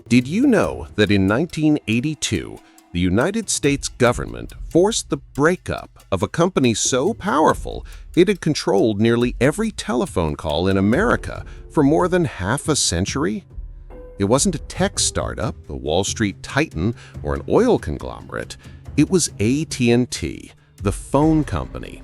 Did you know that in 1982, the United States government forced the breakup of a company so powerful it had controlled nearly every telephone call in America for more than half a century? It wasn't a tech startup, a Wall Street titan, or an oil conglomerate. It was AT&T, the phone company.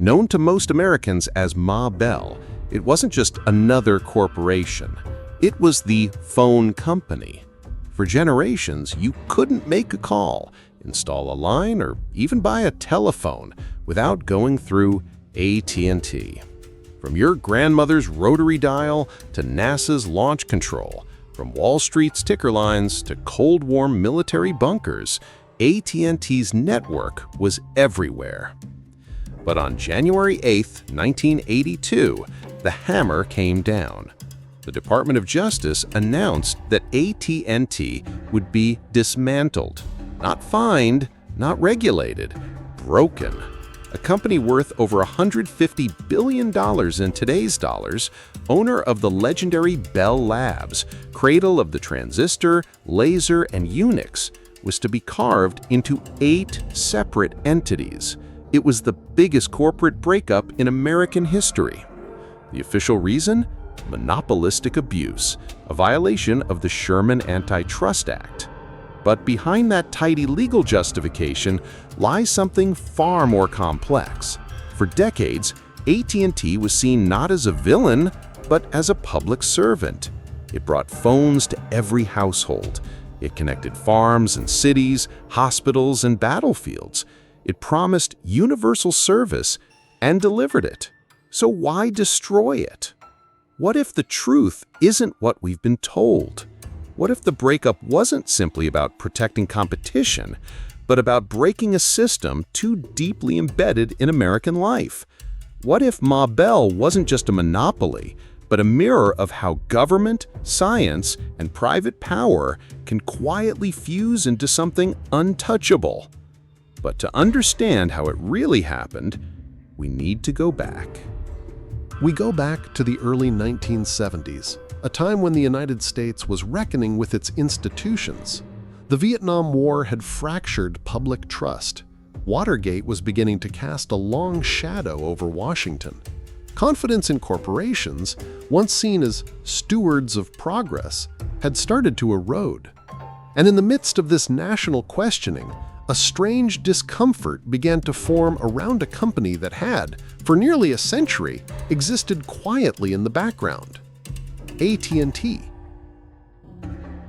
Known to most Americans as Ma Bell, it wasn't just another corporation. It was the phone company. For generations, you couldn't make a call, install a line, or even buy a telephone without going through AT&T. From your grandmother's rotary dial to NASA's launch control, from Wall Street's ticker lines to Cold War military bunkers, AT&T's network was everywhere. But on January 8, 1982, the hammer came down. The Department of Justice announced that AT&T would be dismantled, not fined, not regulated, broken. A company worth over $150 billion in today's dollars, owner of the legendary Bell Labs, cradle of the transistor, laser, and Unix, was to be carved into 8 separate entities. It was the biggest corporate breakup in American history. The official reason? Monopolistic abuse, a violation of the Sherman Antitrust Act. But behind that tidy legal justification lies something far more complex. For decades, AT&T was seen not as a villain, but as a public servant. It brought phones to every household. It connected farms and cities, hospitals and battlefields. It promised universal service and delivered it. So why destroy it? What if the truth isn't what we've been told? What if the breakup wasn't simply about protecting competition, but about breaking a system too deeply embedded in American life? What if Ma Bell wasn't just a monopoly, but a mirror of how government, science, and private power can quietly fuse into something untouchable? But to understand how it really happened, we need to go back. We go back to the early 1970s, a time when the United States was reckoning with its institutions. The Vietnam War had fractured public trust. Watergate was beginning to cast a long shadow over Washington. Confidence in corporations, once seen as stewards of progress, had started to erode. And in the midst of this national questioning, a strange discomfort began to form around a company that had, for nearly a century, existed quietly in the background: AT&T.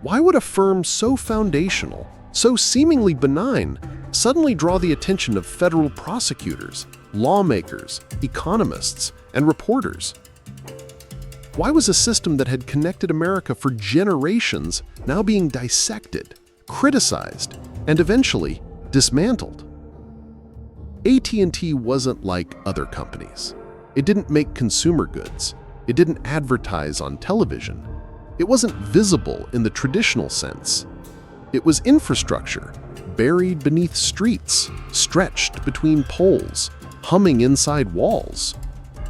Why would a firm so foundational, so seemingly benign, suddenly draw the attention of federal prosecutors, lawmakers, economists, and reporters? Why was a system that had connected America for generations now being dissected, criticized, and eventually dismantled? AT&T wasn't like other companies. It didn't make consumer goods. It didn't advertise on television. It wasn't visible in the traditional sense. It was infrastructure, buried beneath streets, stretched between poles, humming inside walls.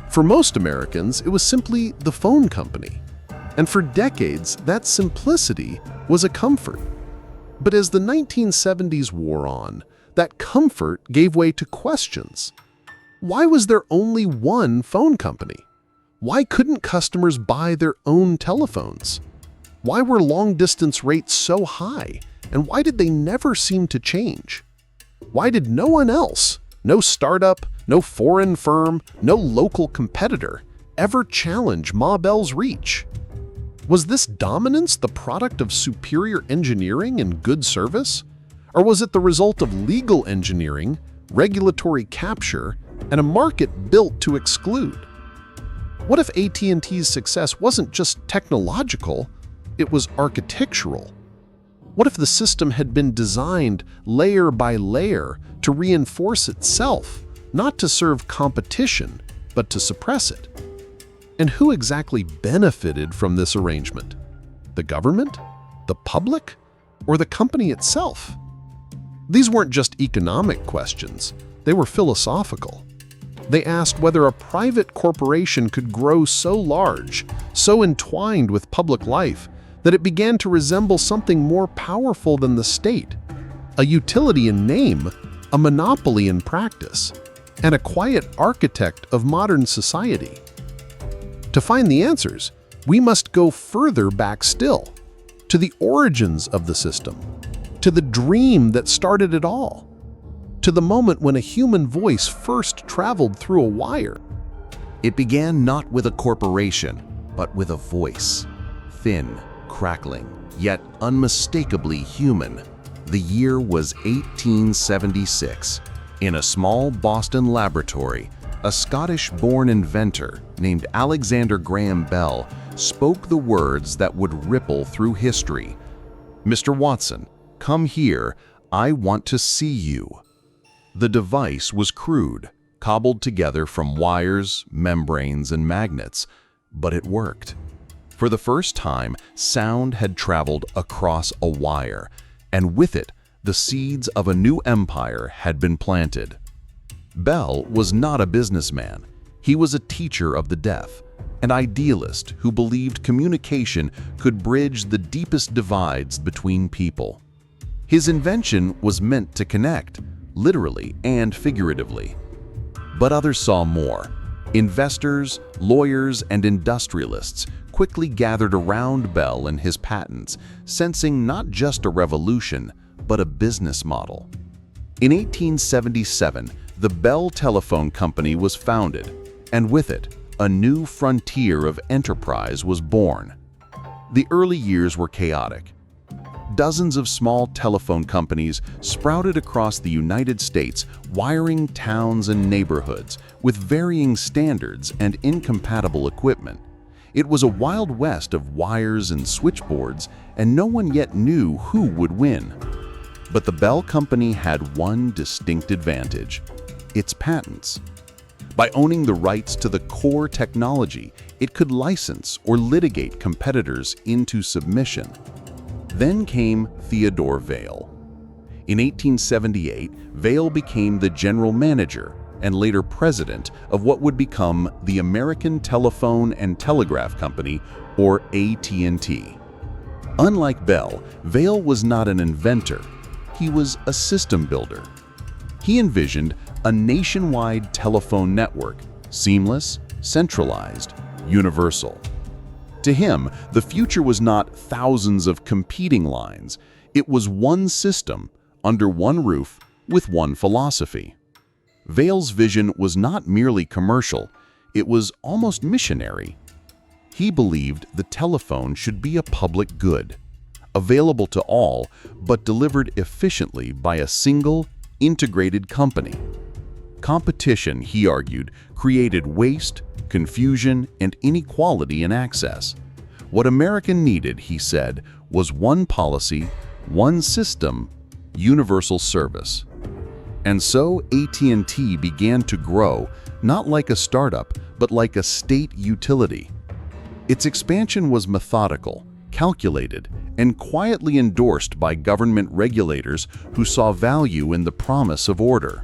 For most Americans, it was simply the phone company. And for decades, that simplicity was a comfort. But as the 1970s wore on, that comfort gave way to questions. Why was there only one phone company? Why couldn't customers buy their own telephones? Why were long-distance rates so high, and why did they never seem to change? Why did no one else, no startup, no foreign firm, no local competitor, ever challenge Ma Bell's reach? Was this dominance the product of superior engineering and good service? Or was it the result of legal engineering, regulatory capture, and a market built to exclude? What if AT&T's success wasn't just technological, it was architectural? What if the system had been designed layer by layer to reinforce itself, not to serve competition, but to suppress it? And who exactly benefited from this arrangement? The government? The public? Or the company itself? These weren't just economic questions, they were philosophical. They asked whether a private corporation could grow so large, so entwined with public life, that it began to resemble something more powerful than the state, a utility in name, a monopoly in practice, and a quiet architect of modern society. To find the answers, we must go further back still, to the origins of the system, to the dream that started it all, to the moment when a human voice first traveled through a wire. It began not with a corporation, but with a voice. Thin, crackling, yet unmistakably human. The year was 1876. In a small Boston laboratory, a Scottish-born inventor named Alexander Graham Bell spoke the words that would ripple through history. "Mr. Watson, come here. I want to see you." The device was crude, cobbled together from wires, membranes, and magnets, but it worked. For the first time, sound had traveled across a wire, and with it, the seeds of a new empire had been planted. Bell was not a businessman. He was a teacher of the deaf, an idealist who believed communication could bridge the deepest divides between people. His invention was meant to connect, literally and figuratively. But others saw more. Investors, lawyers, and industrialists quickly gathered around Bell and his patents, sensing not just a revolution, but a business model. In 1877, the Bell Telephone Company was founded, and with it, a new frontier of enterprise was born. The early years were chaotic. Dozens of small telephone companies sprouted across the United States, wiring towns and neighborhoods with varying standards and incompatible equipment. It was a wild west of wires and switchboards, and no one yet knew who would win. But the Bell Company had one distinct advantage: its patents. By owning the rights to the core technology, it could license or litigate competitors into submission. Then came Theodore Vail. In 1878, Vail became the general manager and later president of what would become the American Telephone and Telegraph Company, or AT&T. Unlike Bell, Vail was not an inventor. He was a system builder. He envisioned a nationwide telephone network, seamless, centralized, universal. To him, the future was not thousands of competing lines. It was one system, under one roof, with one philosophy. Vail's vision was not merely commercial, it was almost missionary. He believed the telephone should be a public good, available to all, but delivered efficiently by a single, integrated company. Competition, he argued, created waste, confusion, and inequality in access. What America needed, he said, was one policy, one system, universal service. And so AT&T began to grow, not like a startup, but like a state utility. Its expansion was methodical, calculated, and quietly endorsed by government regulators who saw value in the promise of order.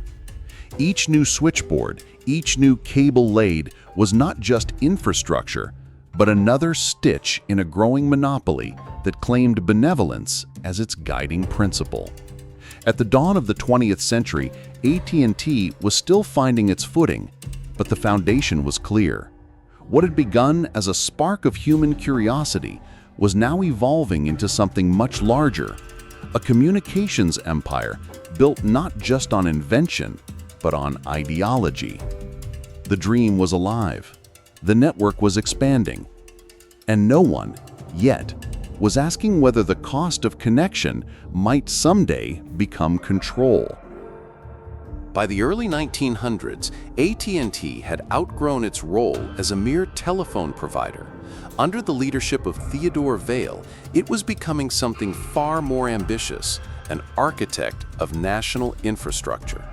Each new switchboard, each new cable laid was not just infrastructure, but another stitch in a growing monopoly that claimed benevolence as its guiding principle. At the dawn of the 20th century, AT&T was still finding its footing, but the foundation was clear. What had begun as a spark of human curiosity was now evolving into something much larger, a communications empire built not just on invention, but on ideology. The dream was alive, the network was expanding, and no one, yet, was asking whether the cost of connection might someday become control. By the early 1900s, AT&T had outgrown its role as a mere telephone provider. Under the leadership of Theodore Vail, it was becoming something far more ambitious, an architect of national infrastructure.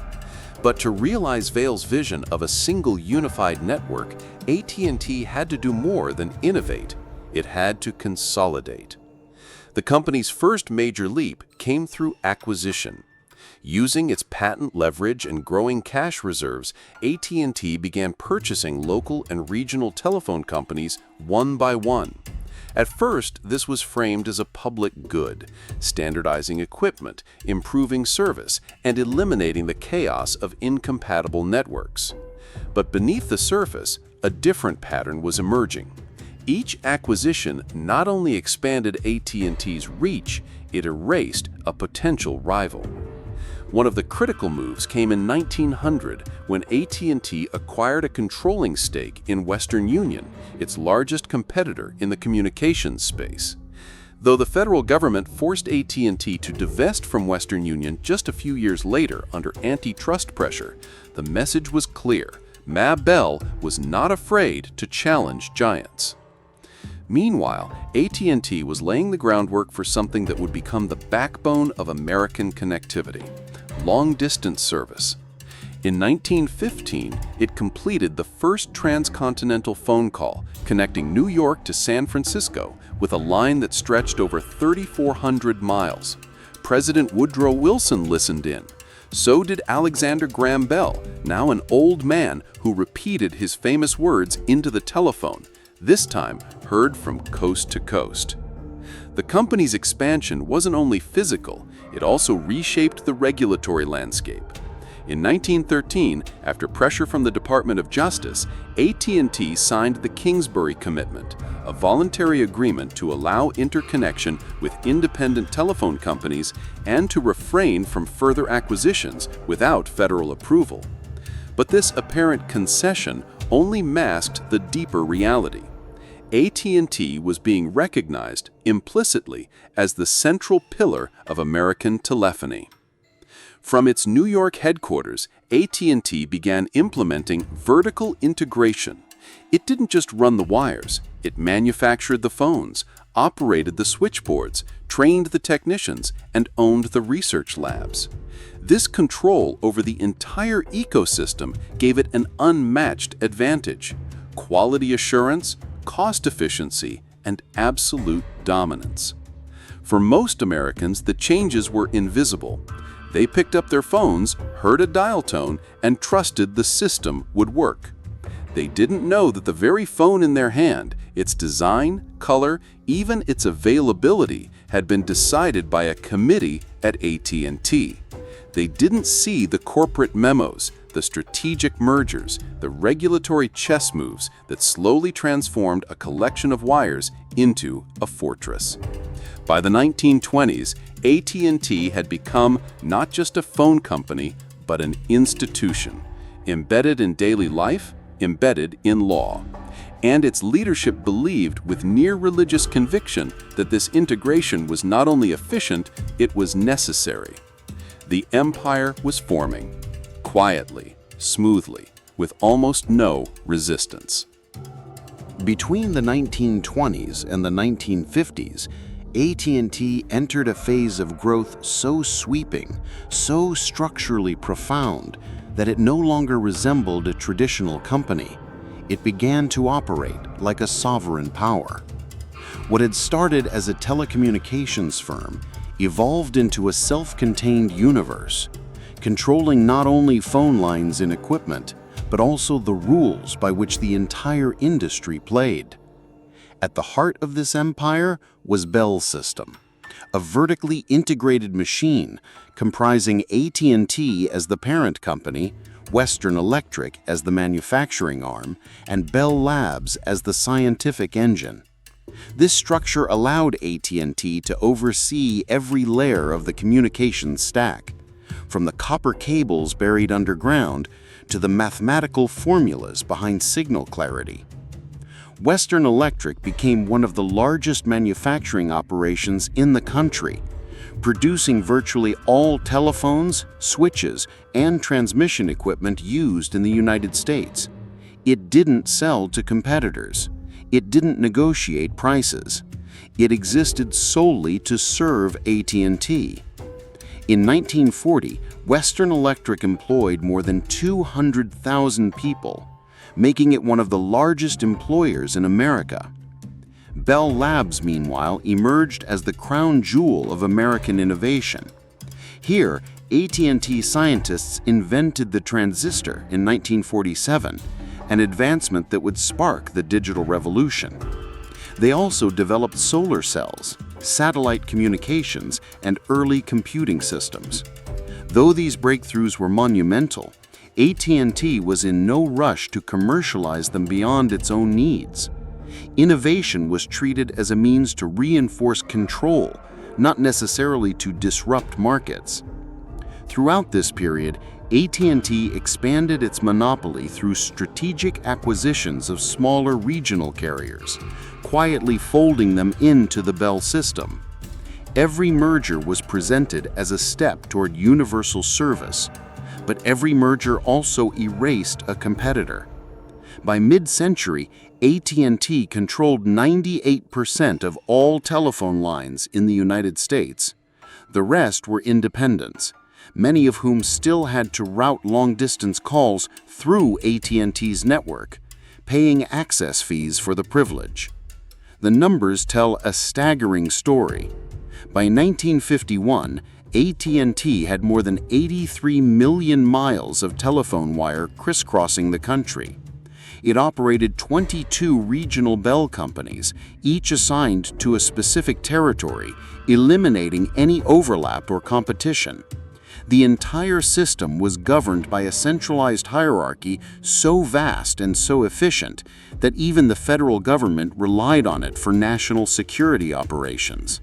But to realize Vail's vision of a single unified network, AT&T had to do more than innovate. It had to consolidate. The company's first major leap came through acquisition. Using its patent leverage and growing cash reserves, AT&T began purchasing local and regional telephone companies one by one. At first, this was framed as a public good, standardizing equipment, improving service, and eliminating the chaos of incompatible networks. But beneath the surface, a different pattern was emerging. Each acquisition not only expanded AT&T's reach, it erased a potential rival. One of the critical moves came in 1900 when AT&T acquired a controlling stake in Western Union, its largest competitor in the communications space. Though the federal government forced AT&T to divest from Western Union just a few years later under antitrust pressure, the message was clear: Bell was not afraid to challenge giants. Meanwhile, AT&T was laying the groundwork for something that would become the backbone of American connectivity: long-distance service. In 1915, it completed the first transcontinental phone call connecting New York to San Francisco with a line that stretched over 3,400 miles. President Woodrow Wilson listened in. So did Alexander Graham Bell, now an old man who repeated his famous words into the telephone, this time heard from coast to coast. The company's expansion wasn't only physical, it also reshaped the regulatory landscape. In 1913, after pressure from the Department of Justice, AT&T signed the Kingsbury Commitment, a voluntary agreement to allow interconnection with independent telephone companies and to refrain from further acquisitions without federal approval. But this apparent concession only masked the deeper reality. AT&T was being recognized implicitly as the central pillar of American telephony. From its New York headquarters, AT&T began implementing vertical integration. It didn't just run the wires, it manufactured the phones, operated the switchboards, trained the technicians, and owned the research labs. This control over the entire ecosystem gave it an unmatched advantage: quality assurance, cost efficiency, and absolute dominance. For most Americans, the changes were invisible. They picked up their phones, heard a dial tone, and trusted the system would work. They didn't know that the very phone in their hand, its design, color, even its availability, had been decided by a committee at AT&T. They didn't see the corporate memos, the strategic mergers, the regulatory chess moves that slowly transformed a collection of wires into a fortress. By the 1920s, AT&T had become not just a phone company, but an institution, embedded in daily life, embedded in law. And its leadership believed with near religious conviction that this integration was not only efficient, it was necessary. The empire was forming, quietly, smoothly, with almost no resistance. Between the 1920s and the 1950s, AT&T entered a phase of growth so sweeping, so structurally profound, that it no longer resembled a traditional company. It began to operate like a sovereign power. What had started as a telecommunications firm evolved into a self-contained universe, controlling not only phone lines and equipment, but also the rules by which the entire industry played. At the heart of this empire was Bell System, a vertically integrated machine comprising AT&T as the parent company, Western Electric as the manufacturing arm, and Bell Labs as the scientific engine. This structure allowed AT&T to oversee every layer of the communications stack, from the copper cables buried underground to the mathematical formulas behind signal clarity. Western Electric became one of the largest manufacturing operations in the country, producing virtually all telephones, switches, and transmission equipment used in the United States. It didn't sell to competitors. It didn't negotiate prices. It existed solely to serve AT&T. In 1940, Western Electric employed more than 200,000 people, making it one of the largest employers in America. Bell Labs, meanwhile, emerged as the crown jewel of American innovation. Here, AT&T scientists invented the transistor in 1947, an advancement that would spark the digital revolution. They also developed solar cells, satellite communications, and early computing systems. Though these breakthroughs were monumental, AT&T was in no rush to commercialize them beyond its own needs. Innovation was treated as a means to reinforce control, not necessarily to disrupt markets. Throughout this period, AT&T expanded its monopoly through strategic acquisitions of smaller regional carriers, quietly folding them into the Bell system. Every merger was presented as a step toward universal service, but every merger also erased a competitor. By mid-century, AT&T controlled 98% of all telephone lines in the United States. The rest were independents, many of whom still had to route long-distance calls through AT&T's network, paying access fees for the privilege. The numbers tell a staggering story. By 1951, AT&T had more than 83 million miles of telephone wire crisscrossing the country. It operated 22 regional Bell companies, each assigned to a specific territory, eliminating any overlap or competition. The entire system was governed by a centralized hierarchy so vast and so efficient that even the federal government relied on it for national security operations.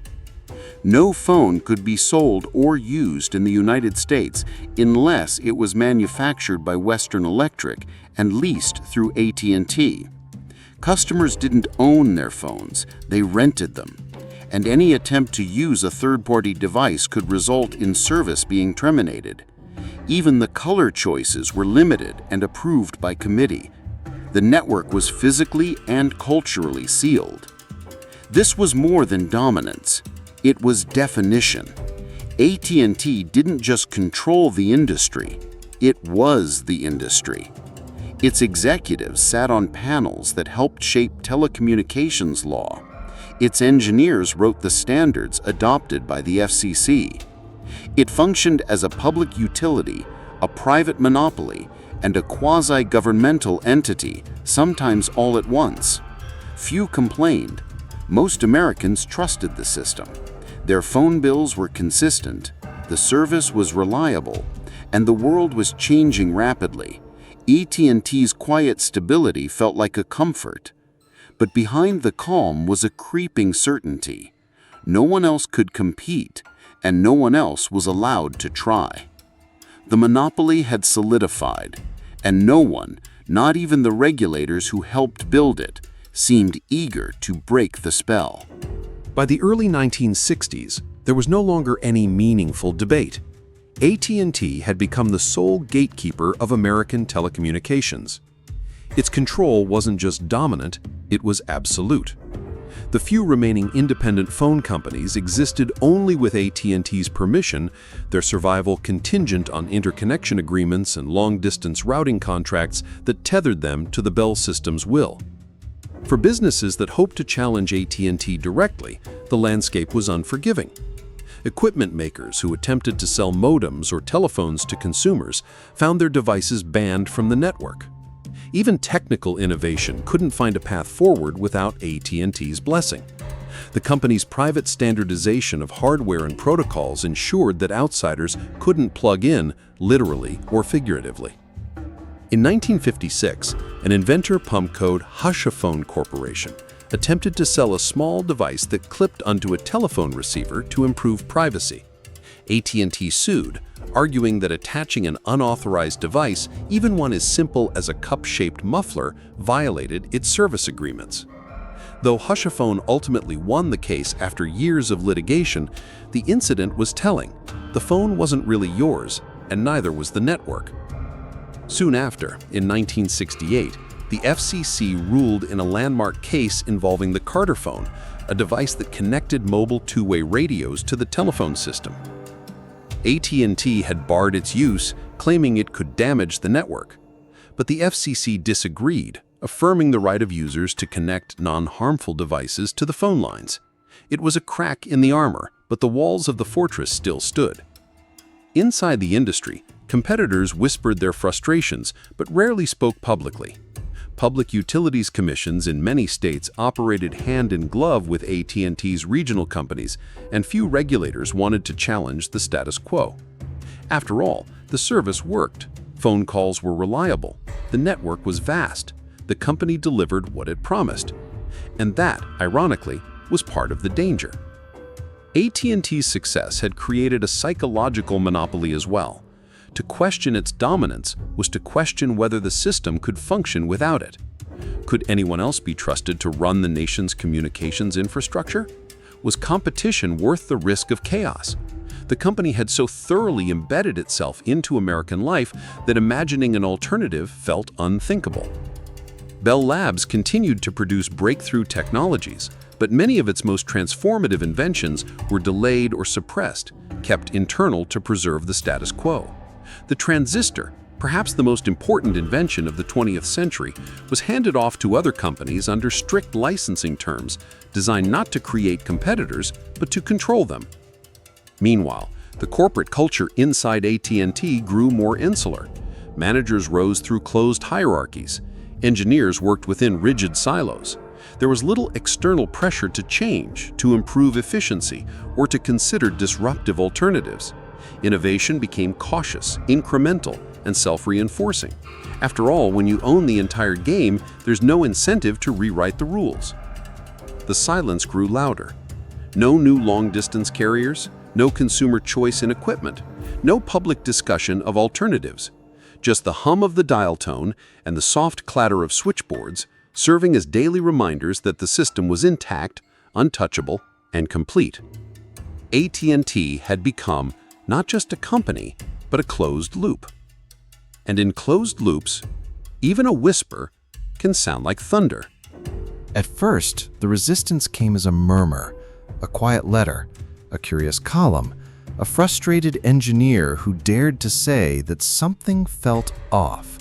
No phone could be sold or used in the United States unless it was manufactured by Western Electric and leased through AT&T. Customers didn't own their phones, they rented them, and any attempt to use a third-party device could result in service being terminated. Even the color choices were limited and approved by committee. The network was physically and culturally sealed. This was more than dominance. It was definition. AT&T didn't just control the industry, it was the industry. Its executives sat on panels that helped shape telecommunications law. Its engineers wrote the standards adopted by the FCC. It functioned as a public utility, a private monopoly, and a quasi-governmental entity, sometimes all at once. Few complained. Most Americans trusted the system. Their phone bills were consistent, the service was reliable, and the world was changing rapidly. AT&T's quiet stability felt like a comfort. But behind the calm was a creeping certainty. No one else could compete, and no one else was allowed to try. The monopoly had solidified, and no one, not even the regulators who helped build it, seemed eager to break the spell. By the early 1960s, there was no longer any meaningful debate. AT&T had become the sole gatekeeper of American telecommunications. Its control wasn't just dominant, it was absolute. The few remaining independent phone companies existed only with AT&T's permission, their survival contingent on interconnection agreements and long-distance routing contracts that tethered them to the Bell system's will. For businesses that hoped to challenge AT&T directly, the landscape was unforgiving. Equipment makers who attempted to sell modems or telephones to consumers found their devices banned from the network. Even technical innovation couldn't find a path forward without AT&T's blessing. The company's private standardization of hardware and protocols ensured that outsiders couldn't plug in, literally or figuratively. In 1956, an inventor pumped code Hushaphone Corporation attempted to sell a small device that clipped onto a telephone receiver to improve privacy. AT&T sued, arguing that attaching an unauthorized device, even one as simple as a cup-shaped muffler, violated its service agreements. Though Hushaphone ultimately won the case after years of litigation, the incident was telling. The phone wasn't really yours, and neither was the network. Soon after, in 1968, the FCC ruled in a landmark case involving the Carter phone, a device that connected mobile two-way radios to the telephone system. AT&T had barred its use, claiming it could damage the network. But the FCC disagreed, affirming the right of users to connect non-harmful devices to the phone lines. It was a crack in the armor, but the walls of the fortress still stood. Inside the industry, competitors whispered their frustrations, but rarely spoke publicly. Public utilities commissions in many states operated hand in glove with AT&T's regional companies, and few regulators wanted to challenge the status quo. After all, the service worked. Phone calls were reliable. The network was vast. The company delivered what it promised. And that, ironically, was part of the danger. AT&T's success had created a psychological monopoly as well. To question its dominance was to question whether the system could function without it. Could anyone else be trusted to run the nation's communications infrastructure? Was competition worth the risk of chaos? The company had so thoroughly embedded itself into American life that imagining an alternative felt unthinkable. Bell Labs continued to produce breakthrough technologies, but many of its most transformative inventions were delayed or suppressed, kept internal to preserve the status quo. The transistor, perhaps the most important invention of the 20th century, was handed off to other companies under strict licensing terms, designed not to create competitors, but to control them. Meanwhile, the corporate culture inside AT&T grew more insular. Managers rose through closed hierarchies. Engineers worked within rigid silos. There was little external pressure to change, to improve efficiency, or to consider disruptive alternatives. Innovation became cautious, incremental, and self-reinforcing. After all, when you own the entire game, there's no incentive to rewrite the rules. The silence grew louder. No new long-distance carriers, no consumer choice in equipment, no public discussion of alternatives. Just the hum of the dial tone and the soft clatter of switchboards, serving as daily reminders that the system was intact, untouchable, and complete. AT&T had become not just a company, but a closed loop. And in closed loops, even a whisper can sound like thunder. At first, the resistance came as a murmur, a quiet letter, a curious column, a frustrated engineer who dared to say that something felt off.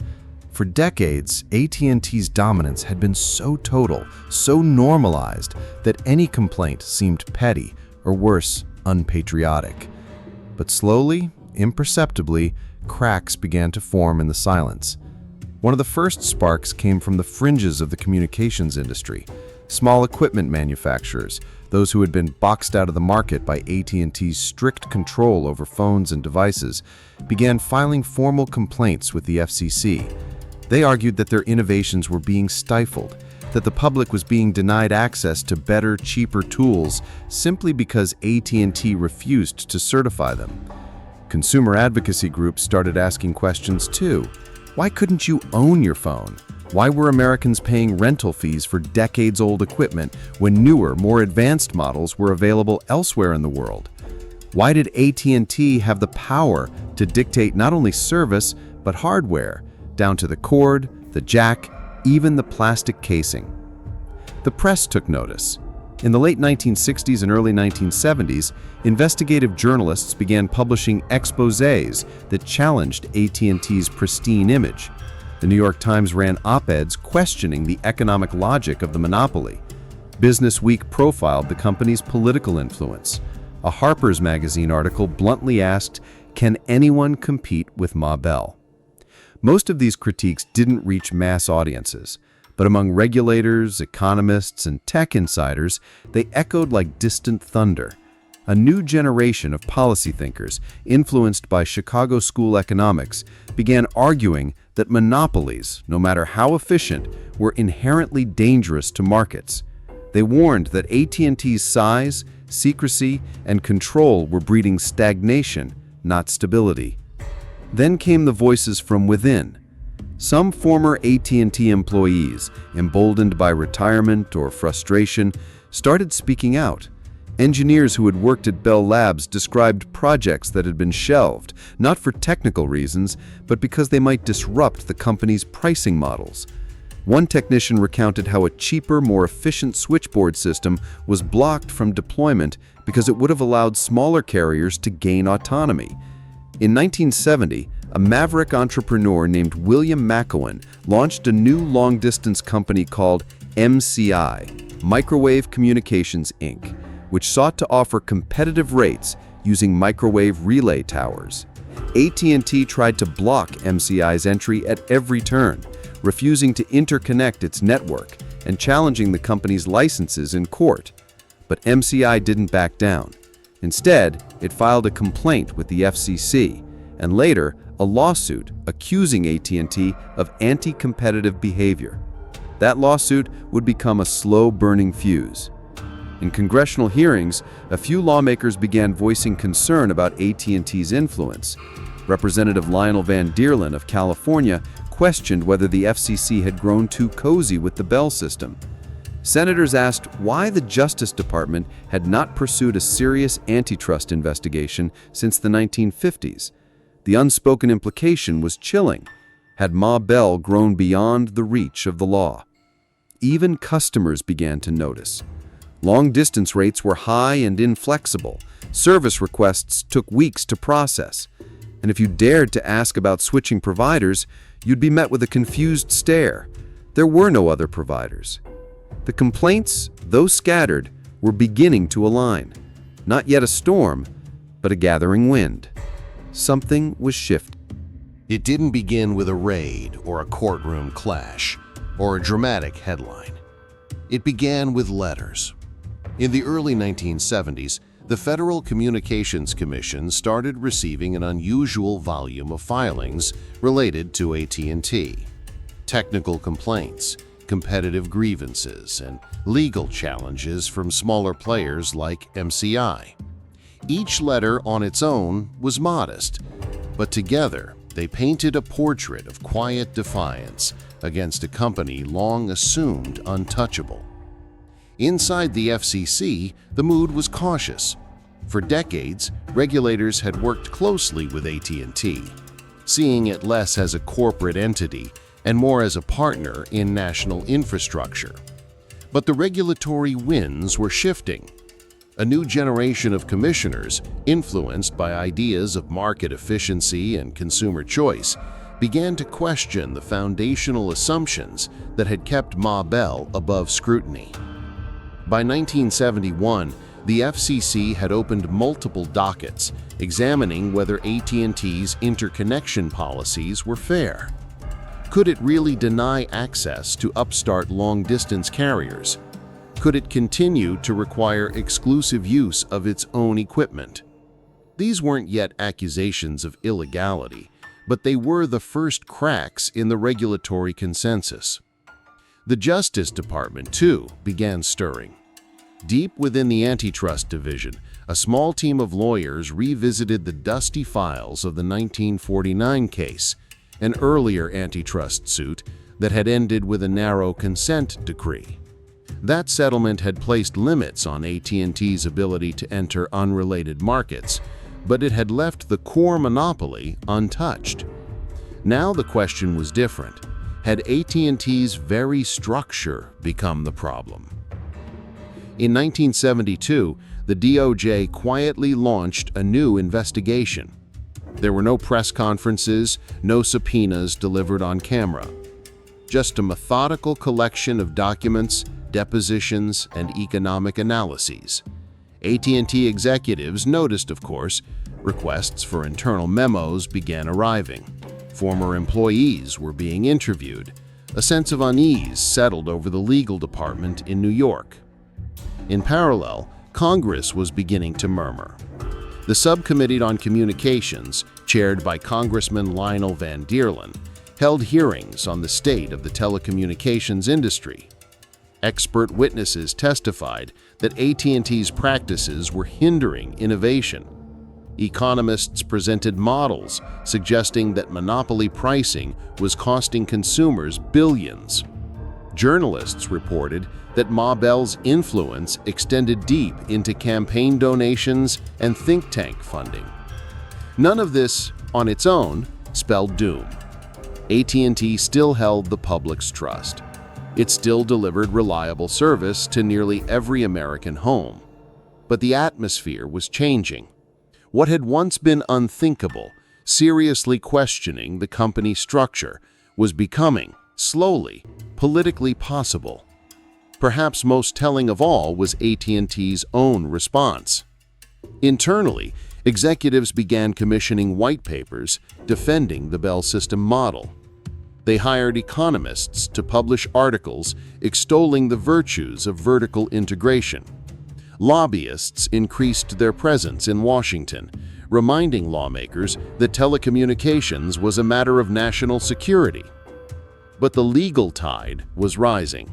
For decades, AT&T's dominance had been so total, so normalized, that any complaint seemed petty, or worse, unpatriotic. But slowly, imperceptibly, cracks began to form in the silence. One of the first sparks came from the fringes of the communications industry. Small equipment manufacturers, those who had been boxed out of the market by AT&T's strict control over phones and devices, began filing formal complaints with the FCC. They argued that their innovations were being stifled, that the public was being denied access to better, cheaper tools simply because AT&T refused to certify them. Consumer advocacy groups started asking questions too. Why couldn't you own your phone? Why were Americans paying rental fees for decades-old equipment when newer, more advanced models were available elsewhere in the world? Why did AT&T have the power to dictate not only service, but hardware, down to the cord, the jack, even the plastic casing? The press took notice. In the late 1960s and early 1970s, investigative journalists began publishing exposés that challenged AT&T's pristine image. The New York Times ran op-eds questioning the economic logic of the monopoly. Business Week profiled the company's political influence. A Harper's Magazine article bluntly asked, "Can anyone compete with Ma Bell?" Most of these critiques didn't reach mass audiences, but among regulators, economists, and tech insiders, they echoed like distant thunder. A new generation of policy thinkers, influenced by Chicago school economics, began arguing that monopolies, no matter how efficient, were inherently dangerous to markets. They warned that AT&T's size, secrecy, and control were breeding stagnation, not stability. Then came the voices from within. Some former AT&T employees, emboldened by retirement or frustration, started speaking out. Engineers who had worked at Bell Labs described projects that had been shelved, not for technical reasons, but because they might disrupt the company's pricing models. One technician recounted how a cheaper, more efficient switchboard system was blocked from deployment because it would have allowed smaller carriers to gain autonomy. In 1970, a maverick entrepreneur named William McEwen launched a new long-distance company called MCI, Microwave Communications, Inc., which sought to offer competitive rates using microwave relay towers. AT&T tried to block MCI's entry at every turn, refusing to interconnect its network and challenging the company's licenses in court. But MCI didn't back down. Instead, it filed a complaint with the FCC, and later, a lawsuit accusing AT&T of anti-competitive behavior. That lawsuit would become a slow-burning fuse. In congressional hearings, a few lawmakers began voicing concern about AT&T's influence. Representative Lionel Van Deerlen of California questioned whether the FCC had grown too cozy with the Bell system. Senators asked why the Justice Department had not pursued a serious antitrust investigation since the 1950s. The unspoken implication was chilling. Had Ma Bell grown beyond the reach of the law? Even customers began to notice. Long-distance rates were high and inflexible. Service requests took weeks to process. And if you dared to ask about switching providers, you'd be met with a confused stare. There were no other providers. The complaints, though scattered, were beginning to align. Not yet a storm, but a gathering wind. Something was shifting. It didn't begin with a raid or a courtroom clash or a dramatic headline. It began with letters. In the early 1970s, the Federal Communications Commission started receiving an unusual volume of filings related to AT&T. Technical complaints, competitive grievances, and legal challenges from smaller players like MCI. Each letter on its own was modest, but together they painted a portrait of quiet defiance against a company long assumed untouchable. Inside the FCC, the mood was cautious. For decades, regulators had worked closely with AT&T, seeing it less as a corporate entity and more as a partner in national infrastructure. But the regulatory winds were shifting. A new generation of commissioners, influenced by ideas of market efficiency and consumer choice, began to question the foundational assumptions that had kept Ma Bell above scrutiny. By 1971, the FCC had opened multiple dockets examining whether AT&T's interconnection policies were fair. Could it really deny access to upstart long-distance carriers? Could it continue to require exclusive use of its own equipment? These weren't yet accusations of illegality, but they were the first cracks in the regulatory consensus. The Justice Department, too, began stirring. Deep within the Antitrust Division, a small team of lawyers revisited the dusty files of the 1949 case, an earlier antitrust suit that had ended with a narrow consent decree. That settlement had placed limits on AT&T's ability to enter unrelated markets, but it had left the core monopoly untouched. Now the question was different. Had AT&T's very structure become the problem? In 1972, the DOJ quietly launched a new investigation. There were no press conferences, no subpoenas delivered on camera. Just a methodical collection of documents, depositions, and economic analyses. AT&T executives noticed, of course, requests for internal memos began arriving. Former employees were being interviewed. A sense of unease settled over the legal department in New York. In parallel, Congress was beginning to murmur. The Subcommittee on Communications, chaired by Congressman Lionel Van Deerlen, held hearings on the state of the telecommunications industry. Expert witnesses testified that AT&T's practices were hindering innovation. Economists presented models suggesting that monopoly pricing was costing consumers billions. Journalists reported that Ma Bell's influence extended deep into campaign donations and think tank funding. None of this, on its own, spelled doom. AT&T still held the public's trust. It still delivered reliable service to nearly every American home. But the atmosphere was changing. What had once been unthinkable, seriously questioning the company's structure, was becoming, slowly, politically possible. Perhaps most telling of all was AT&T's own response. Internally, Executives began commissioning white papers defending the Bell system model. They hired economists to publish articles extolling the virtues of vertical integration. Lobbyists increased their presence in Washington, reminding lawmakers that telecommunications was a matter of national security. But the legal tide was rising.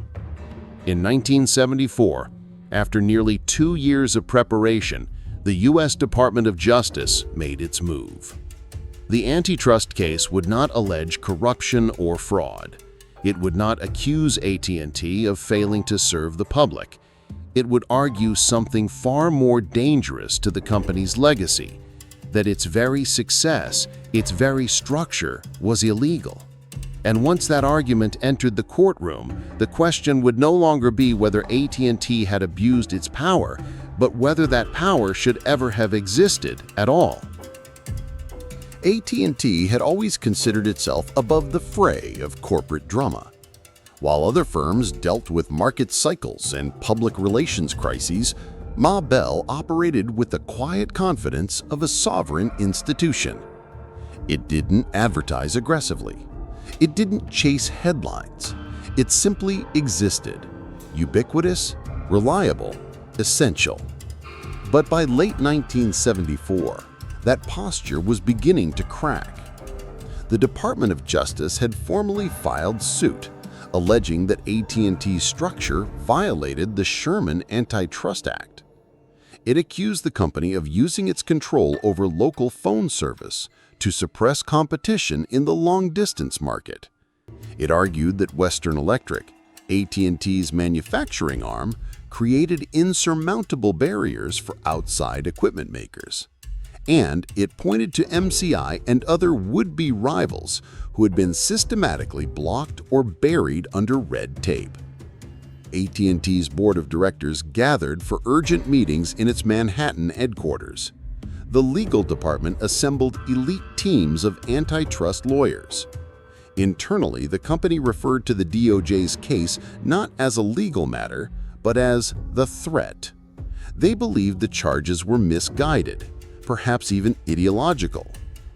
In 1974, after nearly 2 years of preparation, the U.S. Department of Justice made its move. The antitrust case would not allege corruption or fraud. It would not accuse AT&T of failing to serve the public. It would argue something far more dangerous to the company's legacy, that its very success, its very structure, was illegal. And once that argument entered the courtroom, the question would no longer be whether AT&T had abused its power, but whether that power should ever have existed at all. AT&T had always considered itself above the fray of corporate drama. While other firms dealt with market cycles and public relations crises, Ma Bell operated with the quiet confidence of a sovereign institution. It didn't advertise aggressively. It didn't chase headlines. It simply existed, ubiquitous, reliable, essential. But by late 1974, that posture was beginning to crack. The Department of Justice had formally filed suit, alleging that AT&T's structure violated the Sherman Antitrust Act. It accused the company of using its control over local phone service to suppress competition in the long-distance market. It argued that Western Electric, AT&T's manufacturing arm, created insurmountable barriers for outside equipment makers. And it pointed to MCI and other would-be rivals who had been systematically blocked or buried under red tape. AT&T's board of directors gathered for urgent meetings in its Manhattan headquarters. The legal department assembled elite teams of antitrust lawyers. Internally, the company referred to the DOJ's case not as a legal matter, but as the threat. They believed the charges were misguided, perhaps even ideological.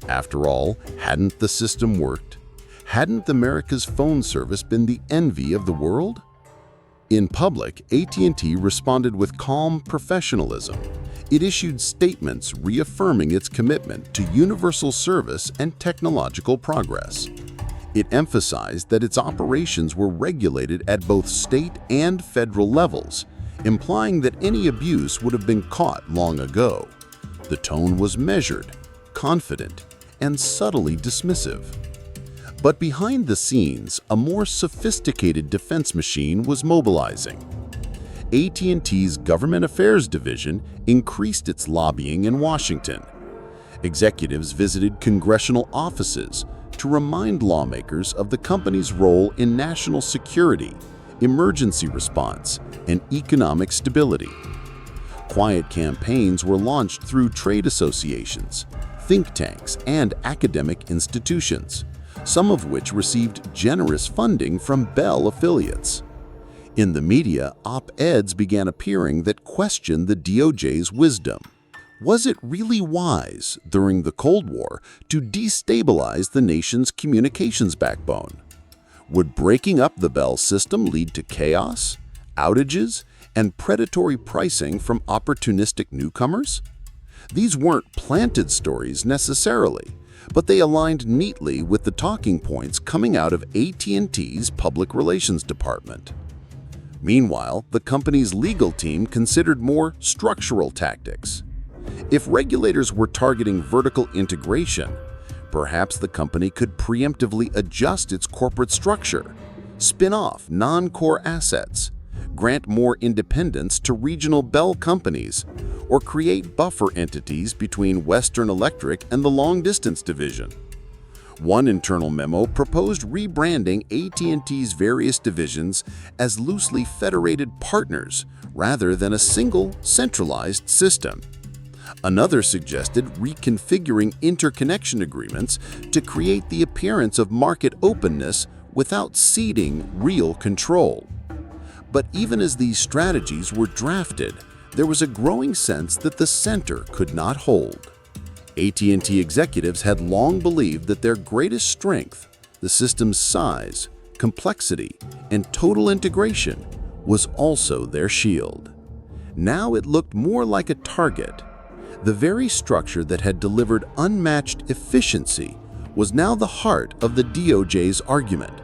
After all, hadn't the system worked? Hadn't America's phone service been the envy of the world? In public, AT&T responded with calm professionalism. It issued statements reaffirming its commitment to universal service and technological progress. It emphasized that its operations were regulated at both state and federal levels, implying that any abuse would have been caught long ago. The tone was measured, confident, and subtly dismissive. But behind the scenes, a more sophisticated defense machine was mobilizing. AT&T's Government Affairs Division increased its lobbying in Washington. Executives visited congressional offices to remind lawmakers of the company's role in national security, emergency response, and economic stability. Quiet campaigns were launched through trade associations, think tanks, and academic institutions, some of which received generous funding from Bell affiliates. In the media, op-eds began appearing that questioned the DOJ's wisdom. Was it really wise during the Cold War to destabilize the nation's communications backbone? Would breaking up the Bell system lead to chaos, outages, and predatory pricing from opportunistic newcomers? These weren't planted stories necessarily, but they aligned neatly with the talking points coming out of AT&T's public relations department. Meanwhile, the company's legal team considered more structural tactics. If regulators were targeting vertical integration, perhaps the company could preemptively adjust its corporate structure, spin off non-core assets, grant more independence to regional Bell companies, or create buffer entities between Western Electric and the long-distance division. One internal memo proposed rebranding AT&T's various divisions as loosely federated partners rather than a single, centralized system. Another suggested reconfiguring interconnection agreements to create the appearance of market openness without ceding real control. But even as these strategies were drafted, there was a growing sense that the center could not hold. AT&T executives had long believed that their greatest strength, the system's size, complexity, and total integration, was also their shield. Now it looked more like a target. The very structure that had delivered unmatched efficiency was now the heart of the DOJ's argument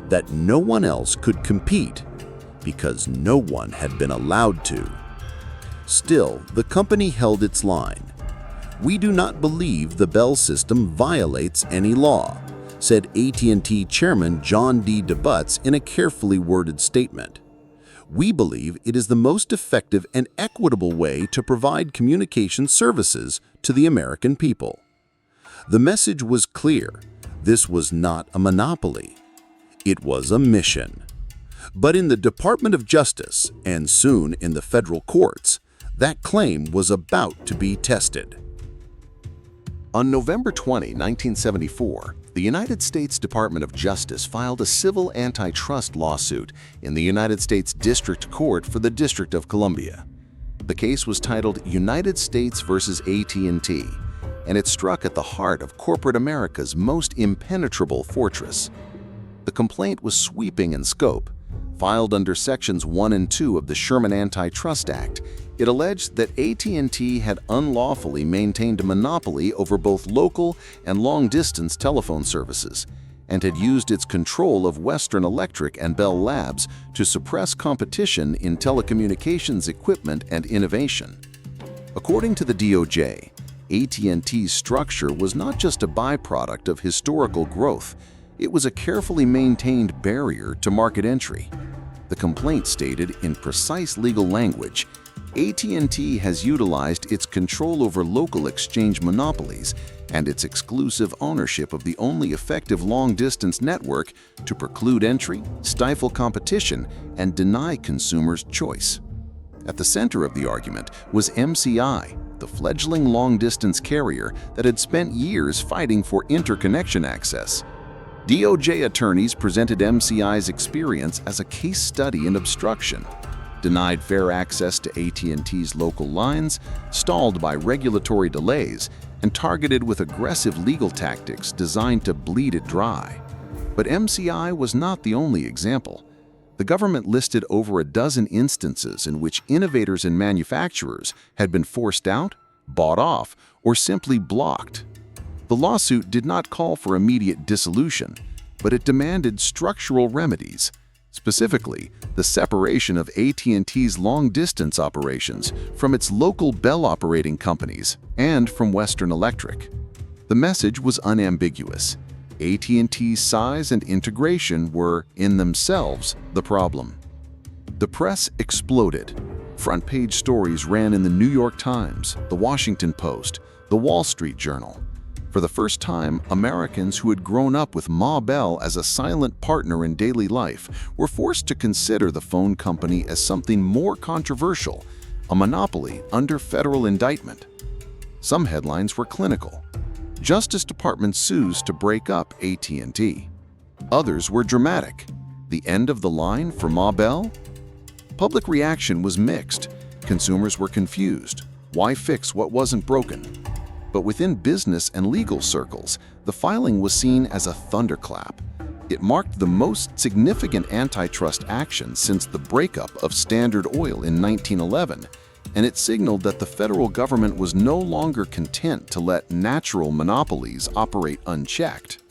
that no one else could compete because no one had been allowed to. Still, the company held its line. "We do not believe the Bell system violates any law," said AT&T Chairman John D. DeButz in a carefully worded statement. "We believe it is the most effective and equitable way to provide communication services to the American people." The message was clear. This was not a monopoly. It was a mission. But in the Department of Justice, and soon in the federal courts, that claim was about to be tested. On November 20, 1974, the United States Department of Justice filed a civil antitrust lawsuit in the United States District Court for the District of Columbia. The case was titled United States versus AT&T, and it struck at the heart of corporate America's most impenetrable fortress. The complaint was sweeping in scope. Filed under Sections 1 and 2 of the Sherman Antitrust Act, it alleged that AT&T had unlawfully maintained a monopoly over both local and long-distance telephone services and had used its control of Western Electric and Bell Labs to suppress competition in telecommunications equipment and innovation. According to the DOJ, AT&T's structure was not just a byproduct of historical growth, it was a carefully maintained barrier to market entry. The complaint stated in precise legal language, AT&T has utilized its control over local exchange monopolies and its exclusive ownership of the only effective long-distance network to preclude entry, stifle competition, and deny consumers choice. At the center of the argument was MCI, the fledgling long-distance carrier that had spent years fighting for interconnection access. DOJ attorneys presented MCI's experience as a case study in obstruction, denied fair access to AT&T's local lines, stalled by regulatory delays, and targeted with aggressive legal tactics designed to bleed it dry. But MCI was not the only example. The government listed over a dozen instances in which innovators and manufacturers had been forced out, bought off, or simply blocked. The lawsuit did not call for immediate dissolution, but it demanded structural remedies, specifically the separation of AT&T's long-distance operations from its local Bell operating companies and from Western Electric. The message was unambiguous. AT&T's size and integration were, in themselves, the problem. The press exploded. Front-page stories ran in the New York Times, the Washington Post, the Wall Street Journal. For the first time, Americans who had grown up with Ma Bell as a silent partner in daily life were forced to consider the phone company as something more controversial, a monopoly under federal indictment. Some headlines were clinical. Justice Department sues to break up AT&T. Others were dramatic. The end of the line for Ma Bell? Public reaction was mixed. Consumers were confused. Why fix what wasn't broken? But within business and legal circles, the filing was seen as a thunderclap. It marked the most significant antitrust action since the breakup of Standard Oil in 1911, and it signaled that the federal government was no longer content to let natural monopolies operate unchecked.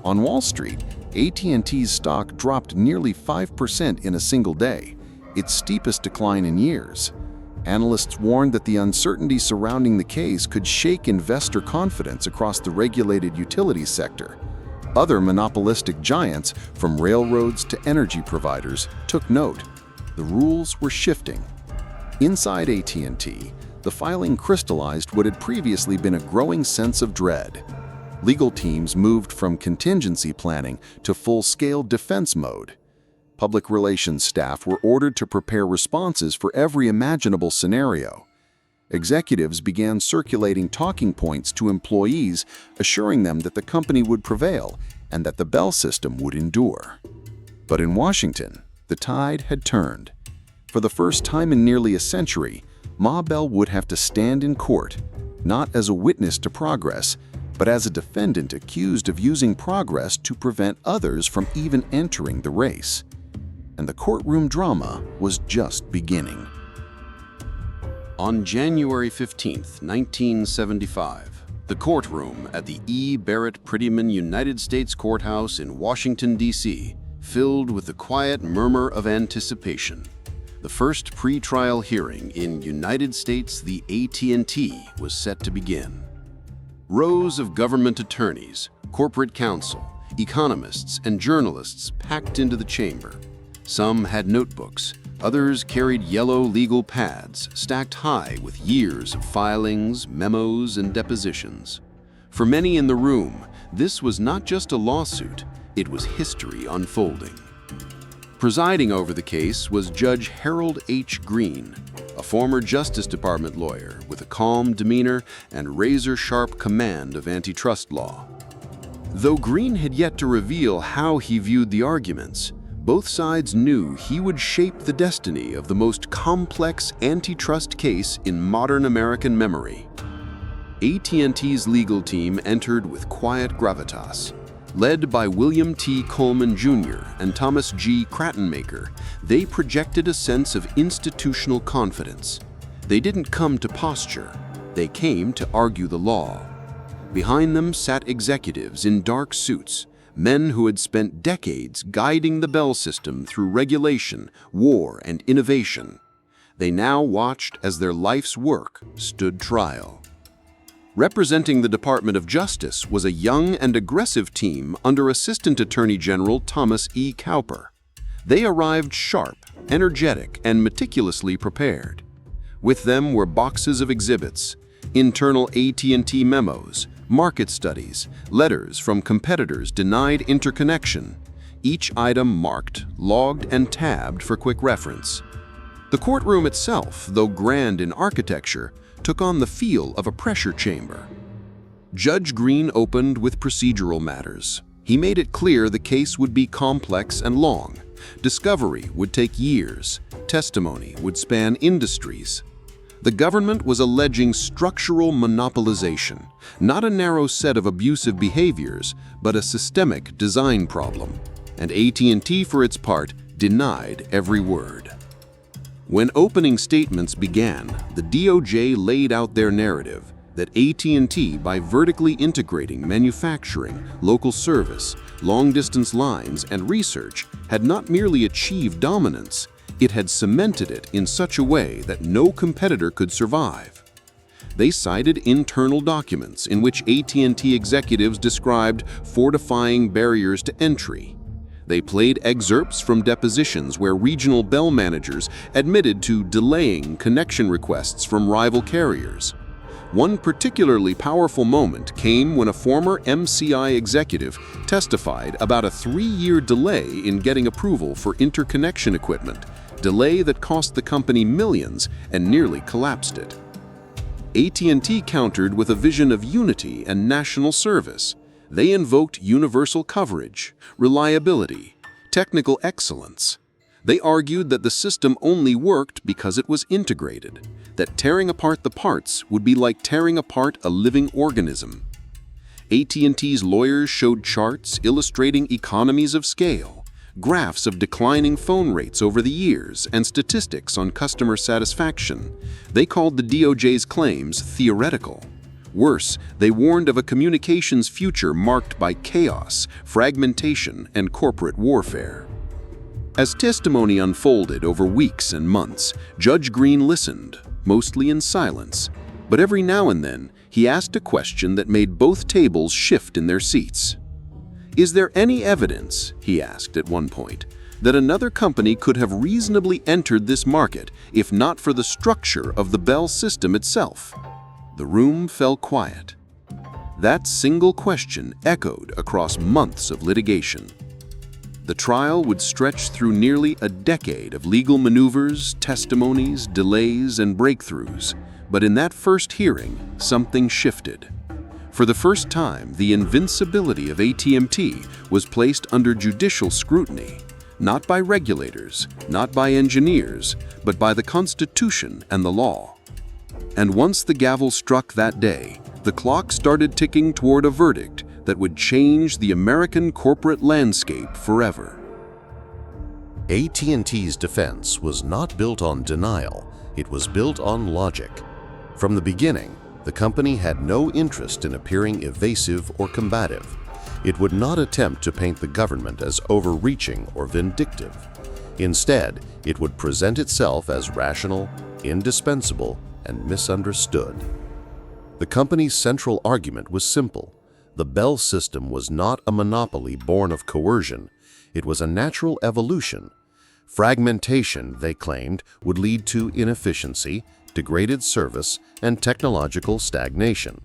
On Wall Street, AT&T's stock dropped nearly 5% in a single day, its steepest decline in years. Analysts warned that the uncertainty surrounding the case could shake investor confidence across the regulated utilities sector. Other monopolistic giants, from railroads to energy providers, took note. The rules were shifting. Inside AT&T, the filing crystallized what had previously been a growing sense of dread. Legal teams moved from contingency planning to full-scale defense mode. Public relations staff were ordered to prepare responses for every imaginable scenario. Executives began circulating talking points to employees, assuring them that the company would prevail and that the Bell system would endure. But in Washington, the tide had turned. For the first time in nearly a century, Ma Bell would have to stand in court, not as a witness to progress, but as a defendant accused of using progress to prevent others from even entering the race. And the courtroom drama was just beginning. On January 15, 1975, the courtroom at the E. Barrett Prettyman United States Courthouse in Washington, D.C., filled with the quiet murmur of anticipation. The first pre-trial hearing in United States the AT&T was set to begin. Rows of government attorneys, corporate counsel, economists, and journalists packed into the chamber. Some had notebooks, others carried yellow legal pads stacked high with years of filings, memos, and depositions. For many in the room, this was not just a lawsuit, it was history unfolding. Presiding over the case was Judge Harold H. Green, a former Justice Department lawyer with a calm demeanor and razor-sharp command of antitrust law. Though Green had yet to reveal how he viewed the arguments, both sides knew he would shape the destiny of the most complex antitrust case in modern American memory. AT&T's legal team entered with quiet gravitas. Led by William T. Coleman Jr. and Thomas G. Krattenmaker, they projected a sense of institutional confidence. They didn't come to posture, they came to argue the law. Behind them sat executives in dark suits, men who had spent decades guiding the Bell system through regulation, war, and innovation. They now watched as their life's work stood trial. Representing the Department of Justice was a young and aggressive team under Assistant Attorney General Thomas E. Cowper. They arrived sharp, energetic, and meticulously prepared. With them were boxes of exhibits, internal AT&T memos, market studies, letters from competitors denied interconnection, each item marked, logged, and tabbed for quick reference. The courtroom itself, though grand in architecture, took on the feel of a pressure chamber. Judge Green opened with procedural matters. He made it clear the case would be complex and long. Discovery would take years. Testimony would span industries. The government was alleging structural monopolization, not a narrow set of abusive behaviors, but a systemic design problem. And AT&T, for its part, denied every word. When opening statements began, the DOJ laid out their narrative that AT&T, by vertically integrating manufacturing, local service, long-distance lines, and research, had not merely achieved dominance, it had cemented it in such a way that no competitor could survive. They cited internal documents in which AT&T executives described fortifying barriers to entry. They played excerpts from depositions where regional Bell managers admitted to delaying connection requests from rival carriers. One particularly powerful moment came when a former MCI executive testified about a 3-year delay in getting approval for interconnection equipment, delay that cost the company millions and nearly collapsed it. AT&T countered with a vision of unity and national service. They invoked universal coverage, reliability, technical excellence. They argued that the system only worked because it was integrated, that tearing apart the parts would be like tearing apart a living organism. AT&T's lawyers showed charts illustrating economies of scale, graphs of declining phone rates over the years, and statistics on customer satisfaction. They called the DOJ's claims theoretical. Worse, they warned of a communications future marked by chaos, fragmentation, and corporate warfare. As testimony unfolded over weeks and months, Judge Green listened, mostly in silence, but every now and then he asked a question that made both tables shift in their seats. "Is there any evidence," he asked at one point, "that another company could have reasonably entered this market if not for the structure of the Bell system itself?" The room fell quiet. That single question echoed across months of litigation. The trial would stretch through nearly a decade of legal maneuvers, testimonies, delays, and breakthroughs. But in that first hearing, something shifted. For the first time, the invincibility of AT&T was placed under judicial scrutiny, not by regulators, not by engineers, but by the Constitution and the law. And once the gavel struck that day, the clock started ticking toward a verdict that would change the American corporate landscape forever. AT&T's defense was not built on denial, it was built on logic. From the beginning, the company had no interest in appearing evasive or combative. It would not attempt to paint the government as overreaching or vindictive. Instead, it would present itself as rational, indispensable, and misunderstood. The company's central argument was simple. The Bell system was not a monopoly born of coercion. It was a natural evolution. Fragmentation, they claimed, would lead to inefficiency, degraded service, and technological stagnation.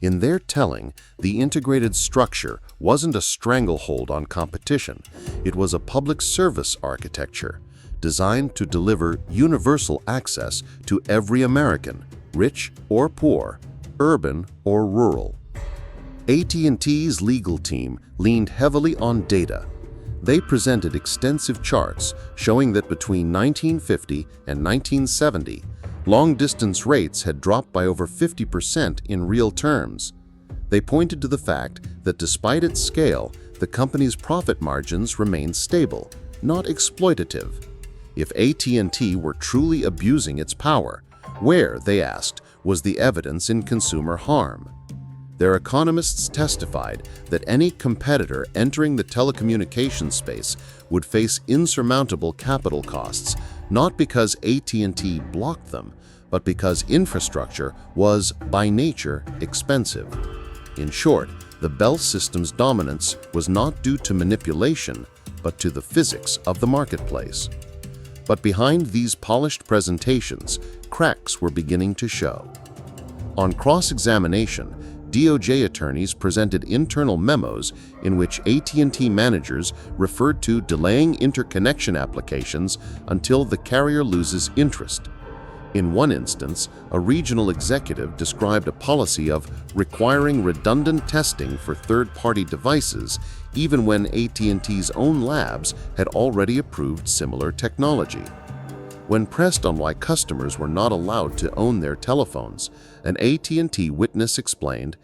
In their telling, the integrated structure wasn't a stranglehold on competition. It was a public service architecture designed to deliver universal access to every American, rich or poor, urban or rural. AT&T's legal team leaned heavily on data. They presented extensive charts showing that between 1950 and 1970, long-distance rates had dropped by over 50% in real terms. They pointed to the fact that despite its scale, the company's profit margins remained stable, not exploitative. If AT&T were truly abusing its power, where, they asked, was the evidence in consumer harm? Their economists testified that any competitor entering the telecommunications space would face insurmountable capital costs, not because AT&T blocked them, but because infrastructure was, by nature, expensive. In short, the Bell system's dominance was not due to manipulation, but to the physics of the marketplace. But behind these polished presentations, cracks were beginning to show. On cross-examination, DOJ attorneys presented internal memos in which AT&T managers referred to delaying interconnection applications until the carrier loses interest. In one instance, a regional executive described a policy of requiring redundant testing for third-party devices even when AT&T's own labs had already approved similar technology. When pressed on why customers were not allowed to own their telephones, an AT&T witness explained,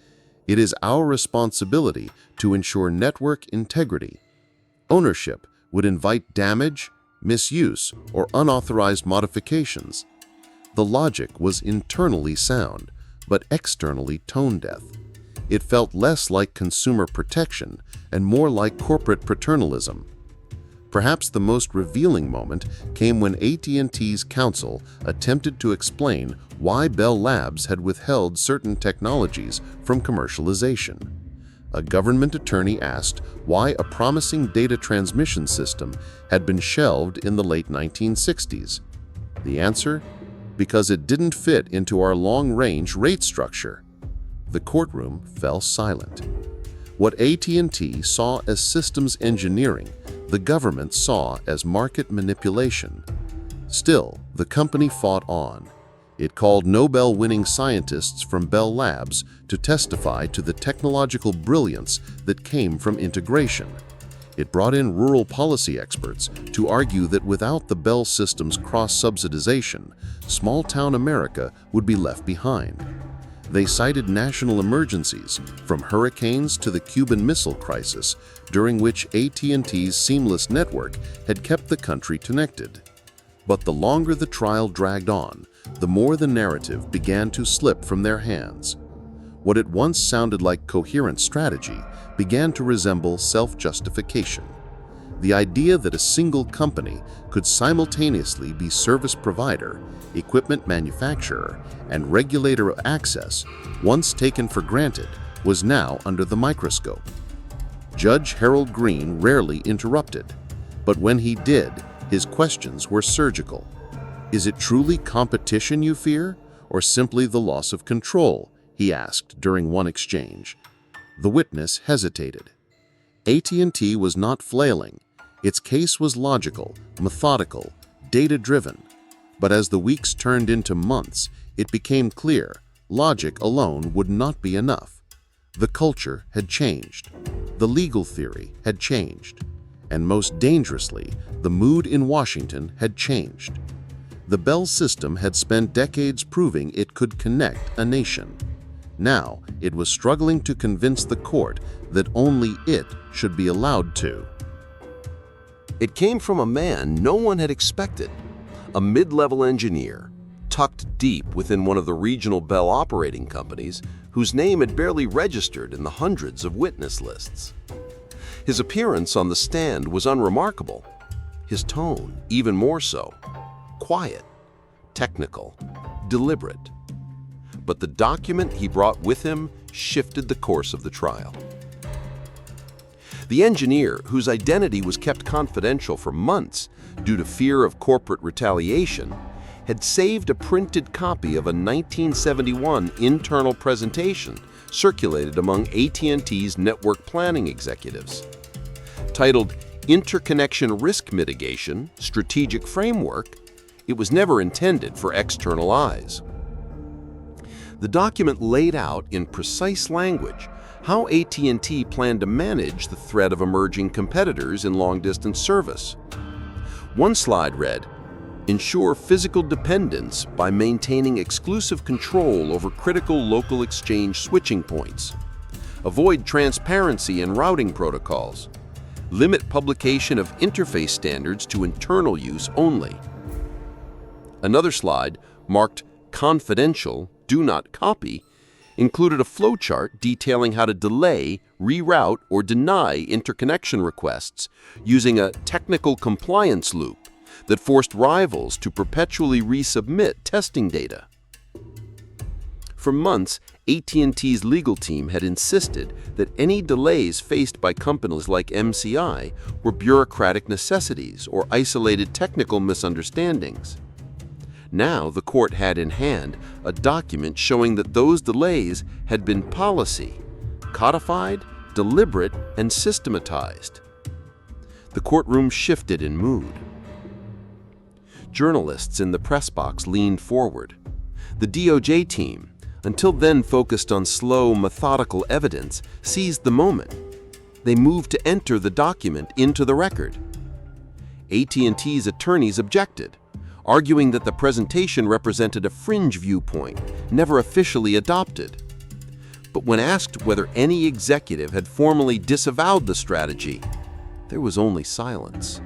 "It is our responsibility to ensure network integrity. Ownership would invite damage, misuse, or unauthorized modifications." The logic was internally sound, but externally tone-deaf. It felt less like consumer protection and more like corporate paternalism. Perhaps the most revealing moment came when AT&T's counsel attempted to explain why Bell Labs had withheld certain technologies from commercialization. A government attorney asked why a promising data transmission system had been shelved in the late 1960s. The answer? Because it didn't fit into our long-range rate structure. The courtroom fell silent. What AT&T saw as systems engineering, the government saw as market manipulation. Still, the company fought on. It called Nobel-winning scientists from Bell Labs to testify to the technological brilliance that came from integration. It brought in rural policy experts to argue that without the Bell system's cross-subsidization, small-town America would be left behind. They cited national emergencies, from hurricanes to the Cuban Missile Crisis, during which AT&T's seamless network had kept the country connected. But the longer the trial dragged on, the more the narrative began to slip from their hands. What at once sounded like coherent strategy began to resemble self-justification. The idea that a single company could simultaneously be service provider, equipment manufacturer, and regulator of access, once taken for granted, was now under the microscope. Judge Harold Green rarely interrupted, but when he did, his questions were surgical. "Is it truly competition you fear, or simply the loss of control?" he asked during one exchange. The witness hesitated. AT&T was not flailing. Its case was logical, methodical, data-driven. But as the weeks turned into months, it became clear logic alone would not be enough. The culture had changed. The legal theory had changed. And most dangerously, the mood in Washington had changed. The Bell system had spent decades proving it could connect a nation. Now, it was struggling to convince the court that only it should be allowed to. It came from a man no one had expected, a mid-level engineer, tucked deep within one of the regional Bell operating companies whose name had barely registered in the hundreds of witness lists. His appearance on the stand was unremarkable. His tone, even more so. Quiet, technical, deliberate. But the document he brought with him shifted the course of the trial. The engineer, whose identity was kept confidential for months due to fear of corporate retaliation, had saved a printed copy of a 1971 internal presentation circulated among AT&T's network planning executives. Titled Interconnection Risk Mitigation Strategic Framework, it was never intended for external eyes. The document laid out in precise language how AT&T planned to manage the threat of emerging competitors in long-distance service. One slide read, "Ensure physical dependence by maintaining exclusive control over critical local exchange switching points. Avoid transparency in routing protocols. Limit publication of interface standards to internal use only." Another slide, marked "Confidential, do not copy," included a flowchart detailing how to delay, reroute, or deny interconnection requests using a technical compliance loop that forced rivals to perpetually resubmit testing data. For months, AT&T's legal team had insisted that any delays faced by companies like MCI were bureaucratic necessities or isolated technical misunderstandings. Now the court had in hand a document showing that those delays had been policy, codified, deliberate, and systematized. The courtroom shifted in mood. Journalists in the press box leaned forward. The DOJ team, until then focused on slow, methodical evidence, seized the moment. They moved to enter the document into the record. AT&T's attorneys objected, arguing that the presentation represented a fringe viewpoint, never officially adopted. But when asked whether any executive had formally disavowed the strategy, there was only silence.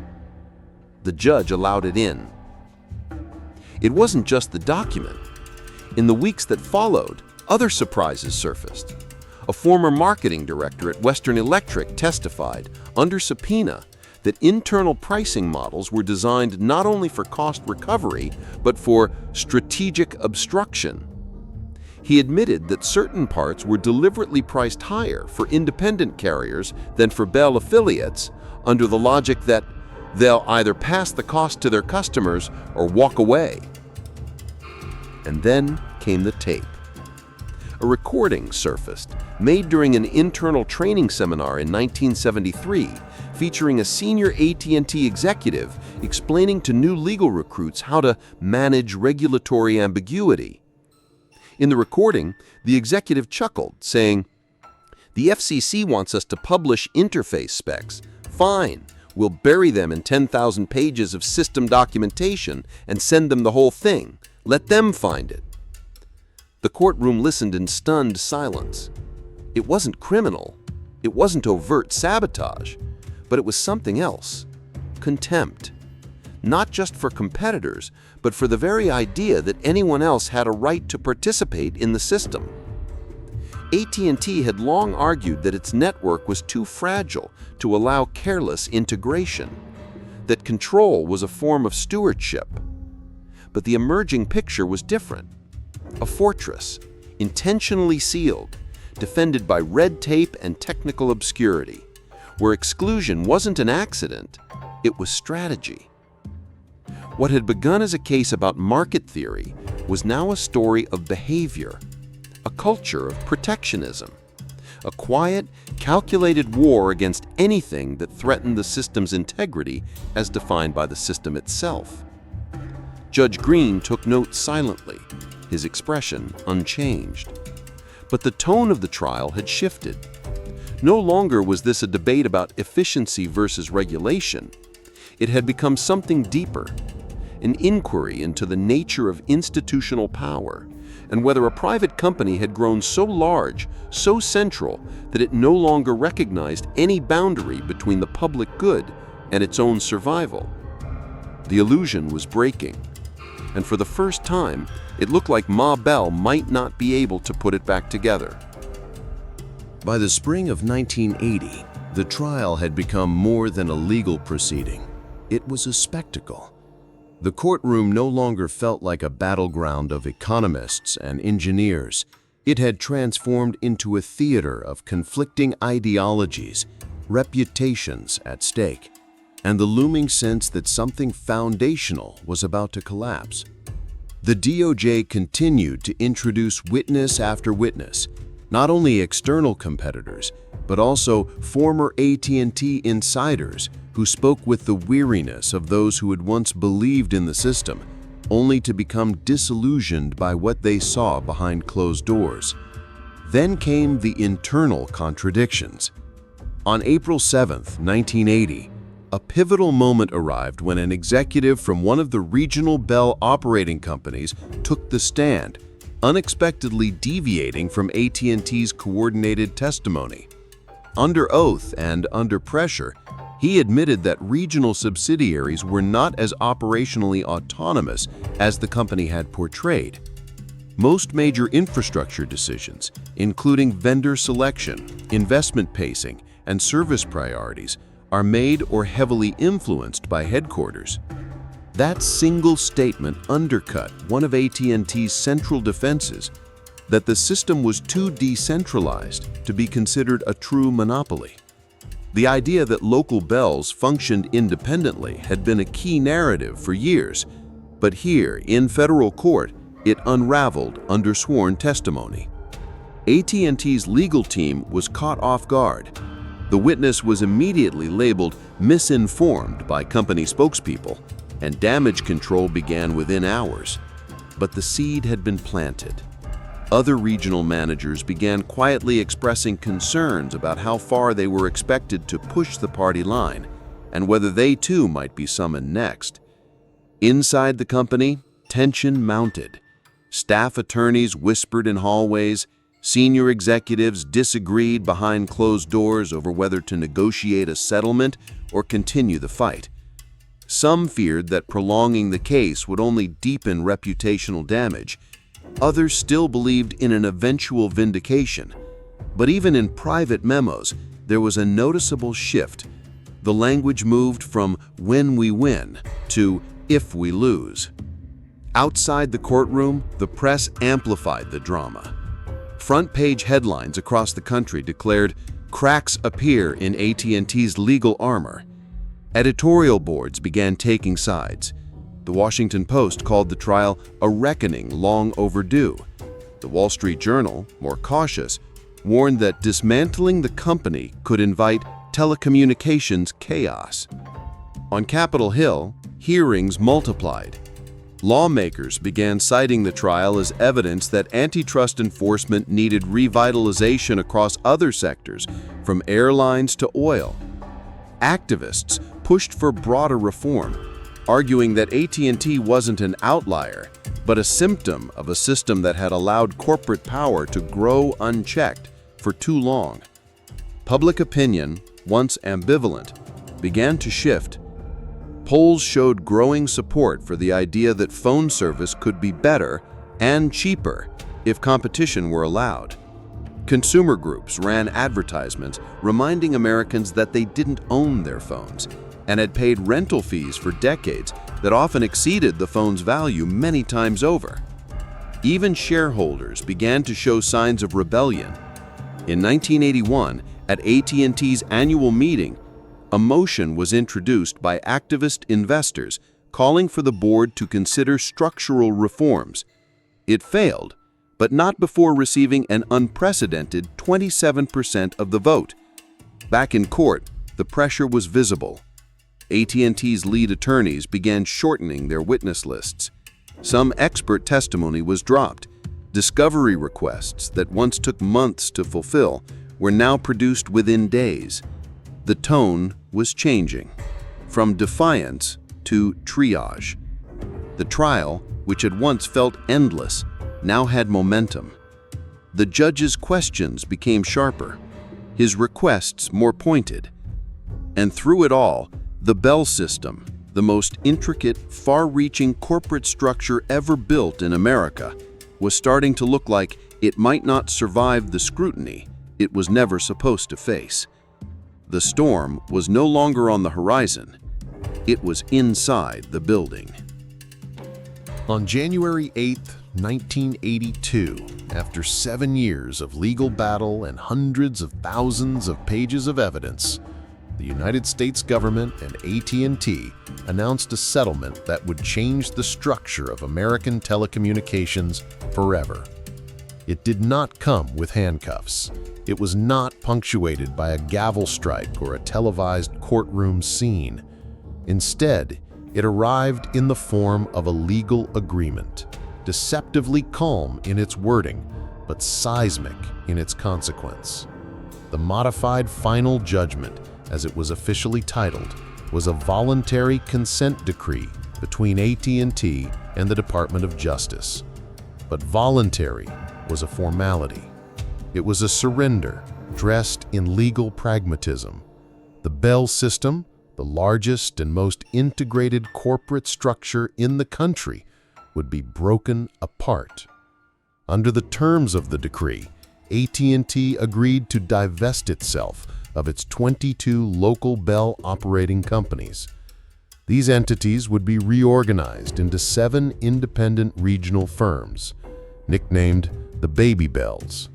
The judge allowed it in. It wasn't just the document. In the weeks that followed, other surprises surfaced. A former marketing director at Western Electric testified, under subpoena, that internal pricing models were designed not only for cost recovery, but for strategic obstruction. He admitted that certain parts were deliberately priced higher for independent carriers than for Bell affiliates, under the logic that they'll either pass the cost to their customers or walk away. And then came the tape. A recording surfaced, made during an internal training seminar in 1973, featuring a senior AT&T executive explaining to new legal recruits how to manage regulatory ambiguity. In the recording, the executive chuckled, saying, "The FCC wants us to publish interface specs. Fine, we'll bury them in 10,000 pages of system documentation and send them the whole thing. Let them find it." The courtroom listened in stunned silence. It wasn't criminal. It wasn't overt sabotage. But it was something else. Contempt. Not just for competitors, but for the very idea that anyone else had a right to participate in the system. AT&T had long argued that its network was too fragile to allow careless integration, that control was a form of stewardship. But the emerging picture was different. A fortress, intentionally sealed, defended by red tape and technical obscurity, where exclusion wasn't an accident, it was strategy. What had begun as a case about market theory was now a story of behavior, a culture of protectionism, a quiet, calculated war against anything that threatened the system's integrity as defined by the system itself. Judge Green took note silently, his expression unchanged. But the tone of the trial had shifted. No longer was this a debate about efficiency versus regulation. It had become something deeper, an inquiry into the nature of institutional power, and whether a private company had grown so large, so central, that it no longer recognized any boundary between the public good and its own survival. The illusion was breaking, and for the first time, it looked like Ma Bell might not be able to put it back together. By the spring of 1980, the trial had become more than a legal proceeding. It was a spectacle. The courtroom no longer felt like a battleground of economists and engineers. It had transformed into a theater of conflicting ideologies, reputations at stake, and the looming sense that something foundational was about to collapse. The DOJ continued to introduce witness after witness, not only external competitors, but also former AT&T insiders who spoke with the weariness of those who had once believed in the system, only to become disillusioned by what they saw behind closed doors. Then came the internal contradictions. On April 7, 1980, a pivotal moment arrived when an executive from one of the regional Bell operating companies took the stand, unexpectedly deviating from AT&T's coordinated testimony. Under oath and under pressure, he admitted that regional subsidiaries were not as operationally autonomous as the company had portrayed. Most major infrastructure decisions, including vendor selection, investment pacing, and service priorities, are made or heavily influenced by headquarters. That single statement undercut one of AT&T's central defenses, that the system was too decentralized to be considered a true monopoly. The idea that local Bells functioned independently had been a key narrative for years, but here, in federal court, it unraveled under sworn testimony. AT&T's legal team was caught off guard. The witness was immediately labeled misinformed by company spokespeople, and damage control began within hours. But the seed had been planted. Other regional managers began quietly expressing concerns about how far they were expected to push the party line and whether they too might be summoned next. Inside the company, tension mounted. Staff attorneys whispered in hallways. Senior executives disagreed behind closed doors over whether to negotiate a settlement or continue the fight. Some feared that prolonging the case would only deepen reputational damage. Others still believed in an eventual vindication. But even in private memos, there was a noticeable shift. The language moved from "when we win" to "if we lose." Outside the courtroom, the press amplified the drama. Front-page headlines across the country declared, "Cracks appear in AT&T's legal armor." Editorial boards began taking sides. The Washington Post called the trial a reckoning long overdue. The Wall Street Journal, more cautious, warned that dismantling the company could invite telecommunications chaos. On Capitol Hill, hearings multiplied. Lawmakers began citing the trial as evidence that antitrust enforcement needed revitalization across other sectors, from airlines to oil. Activists pushed for broader reform, arguing that AT&T wasn't an outlier, but a symptom of a system that had allowed corporate power to grow unchecked for too long. Public opinion, once ambivalent, began to shift. Polls showed growing support for the idea that phone service could be better and cheaper if competition were allowed. Consumer groups ran advertisements reminding Americans that they didn't own their phones and had paid rental fees for decades that often exceeded the phone's value many times over. Even shareholders began to show signs of rebellion. In 1981, at AT&T's annual meeting, a motion was introduced by activist investors calling for the board to consider structural reforms. It failed, but not before receiving an unprecedented 27% of the vote. Back in court, the pressure was visible. AT&T's lead attorneys began shortening their witness lists. Some expert testimony was dropped. Discovery requests that once took months to fulfill were now produced within days. The tone was changing, from defiance to triage. The trial, which had once felt endless, now had momentum. The judge's questions became sharper, his requests more pointed. And through it all, the Bell system, the most intricate, far-reaching corporate structure ever built in America, was starting to look like it might not survive the scrutiny it was never supposed to face. The storm was no longer on the horizon. It was inside the building. On January 8, 1982, after 7 years of legal battle and hundreds of thousands of pages of evidence, the United States government and AT&T announced a settlement that would change the structure of American telecommunications forever. It did not come with handcuffs. It was not punctuated by a gavel strike or a televised courtroom scene. Instead, it arrived in the form of a legal agreement, deceptively calm in its wording, but seismic in its consequence. The modified final judgment, as it was officially titled, was a voluntary consent decree between AT&T and the Department of Justice. But voluntary was a formality. It was a surrender dressed in legal pragmatism. The Bell system, the largest and most integrated corporate structure in the country, would be broken apart. Under the terms of the decree, AT&T agreed to divest itself of its 22 local Bell operating companies. These entities would be reorganized into 7 independent regional firms, nicknamed the Baby Bells.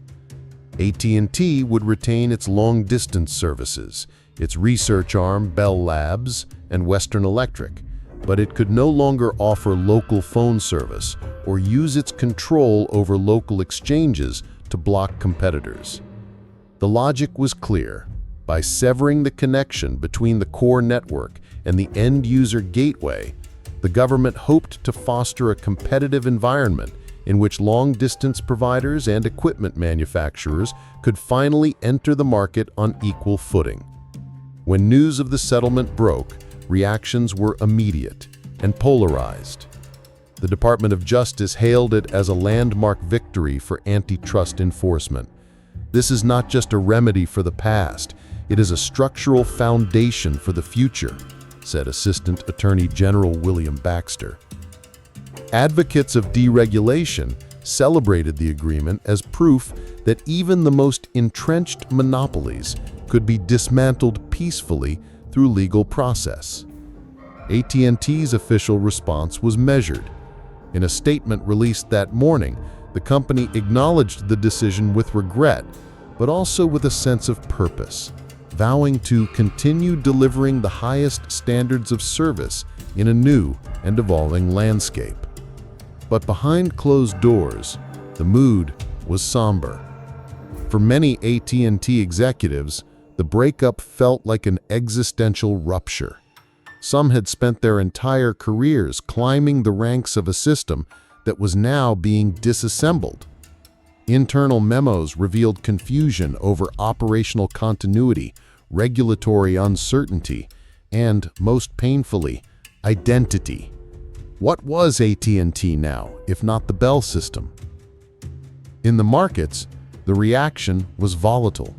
AT&T would retain its long-distance services, its research arm Bell Labs and Western Electric, but it could no longer offer local phone service or use its control over local exchanges to block competitors. The logic was clear. By severing the connection between the core network and the end-user gateway, the government hoped to foster a competitive environment in which long-distance providers and equipment manufacturers could finally enter the market on equal footing. When news of the settlement broke, reactions were immediate and polarized. The Department of Justice hailed it as a landmark victory for antitrust enforcement. This is not just a remedy for the past, it is a structural foundation for the future, said Assistant Attorney General William Baxter. Advocates of deregulation celebrated the agreement as proof that even the most entrenched monopolies could be dismantled peacefully through legal process. AT&T's official response was measured. In a statement released that morning, the company acknowledged the decision with regret, but also with a sense of purpose, vowing to continue delivering the highest standards of service in a new and evolving landscape. But behind closed doors, the mood was somber. For many AT&T executives, the breakup felt like an existential rupture. Some had spent their entire careers climbing the ranks of a system that was now being disassembled. Internal memos revealed confusion over operational continuity, regulatory uncertainty, and, most painfully, identity. What was AT&T now, if not the Bell system? In the markets, the reaction was volatile.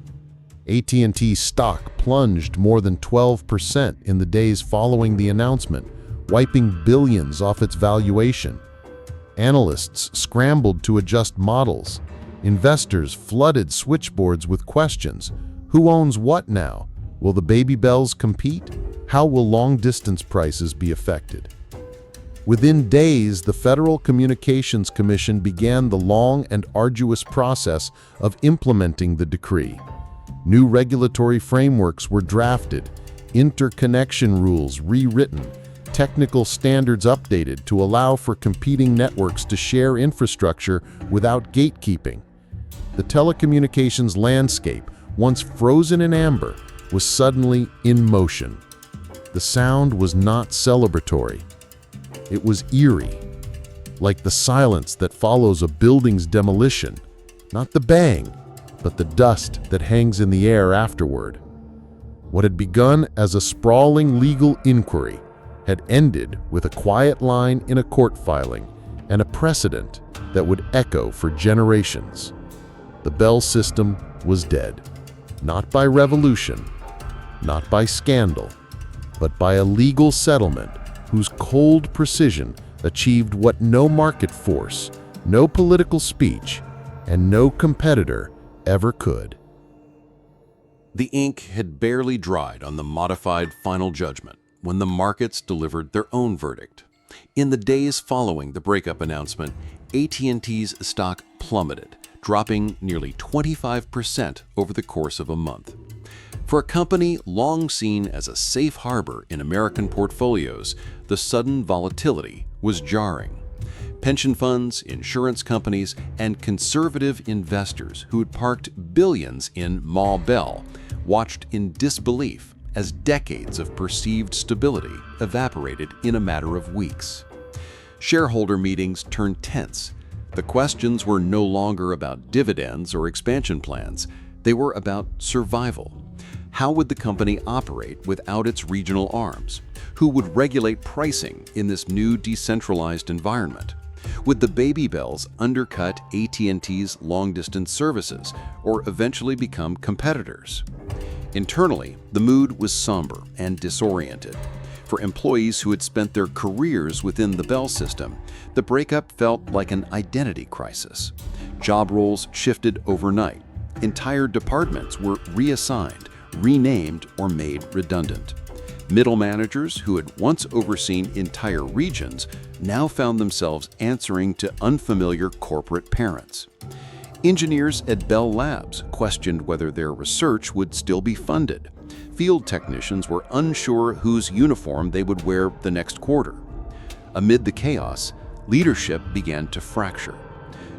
AT&T stock plunged more than 12% in the days following the announcement, wiping billions off its valuation. Analysts scrambled to adjust models. Investors flooded switchboards with questions. Who owns what now? Will the Baby Bells compete? How will long-distance prices be affected? Within days, the Federal Communications Commission began the long and arduous process of implementing the decree. New regulatory frameworks were drafted, interconnection rules rewritten, technical standards updated to allow for competing networks to share infrastructure without gatekeeping. The telecommunications landscape, once frozen in amber, was suddenly in motion. The sound was not celebratory. It was eerie, like the silence that follows a building's demolition, not the bang, but the dust that hangs in the air afterward. What had begun as a sprawling legal inquiry had ended with a quiet line in a court filing and a precedent that would echo for generations. The Bell system was dead, not by revolution, not by scandal, but by a legal settlement whose cold precision achieved what no market force, no political speech, and no competitor ever could. The ink had barely dried on the modified final judgment when the markets delivered their own verdict. In the days following the breakup announcement, AT&T's stock plummeted, dropping nearly 25% over the course of a month. For a company long seen as a safe harbor in American portfolios, the sudden volatility was jarring. Pension funds, insurance companies, and conservative investors who had parked billions in Ma Bell watched in disbelief as decades of perceived stability evaporated in a matter of weeks. Shareholder meetings turned tense. The questions were no longer about dividends or expansion plans. They were about survival. How would the company operate without its regional arms? Who would regulate pricing in this new decentralized environment? Would the baby bells undercut AT&T's long-distance services or eventually become competitors? Internally, the mood was somber and disoriented. For employees who had spent their careers within the Bell system, the breakup felt like an identity crisis. Job roles shifted overnight. Entire departments were reassigned, renamed, or made redundant. Middle managers who had once overseen entire regions now found themselves answering to unfamiliar corporate parents. Engineers at Bell Labs questioned whether their research would still be funded. Field technicians were unsure whose uniform they would wear the next quarter. Amid the chaos, leadership began to fracture.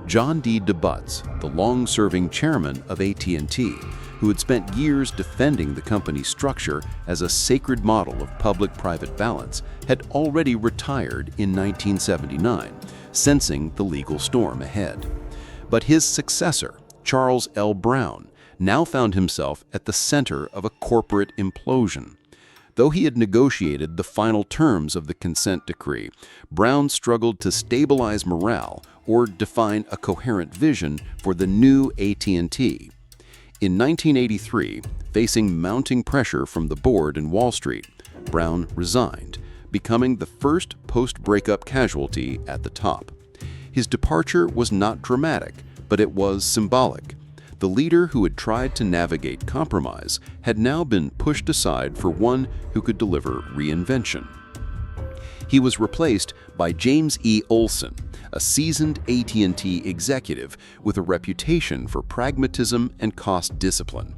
John D. DeButz, the long-serving chairman of AT&T, who had spent years defending the company's structure as a sacred model of public-private balance, had already retired in 1979, sensing the legal storm ahead. But his successor, Charles L. Brown, now found himself at the center of a corporate implosion. Though he had negotiated the final terms of the consent decree, Brown struggled to stabilize morale or define a coherent vision for the new AT&T. In 1983, facing mounting pressure from the board and Wall Street, Brown resigned, becoming the first post-breakup casualty at the top. His departure was not dramatic, but it was symbolic. The leader who had tried to navigate compromise had now been pushed aside for one who could deliver reinvention. He was replaced by James E. Olson, a seasoned AT&T executive with a reputation for pragmatism and cost discipline.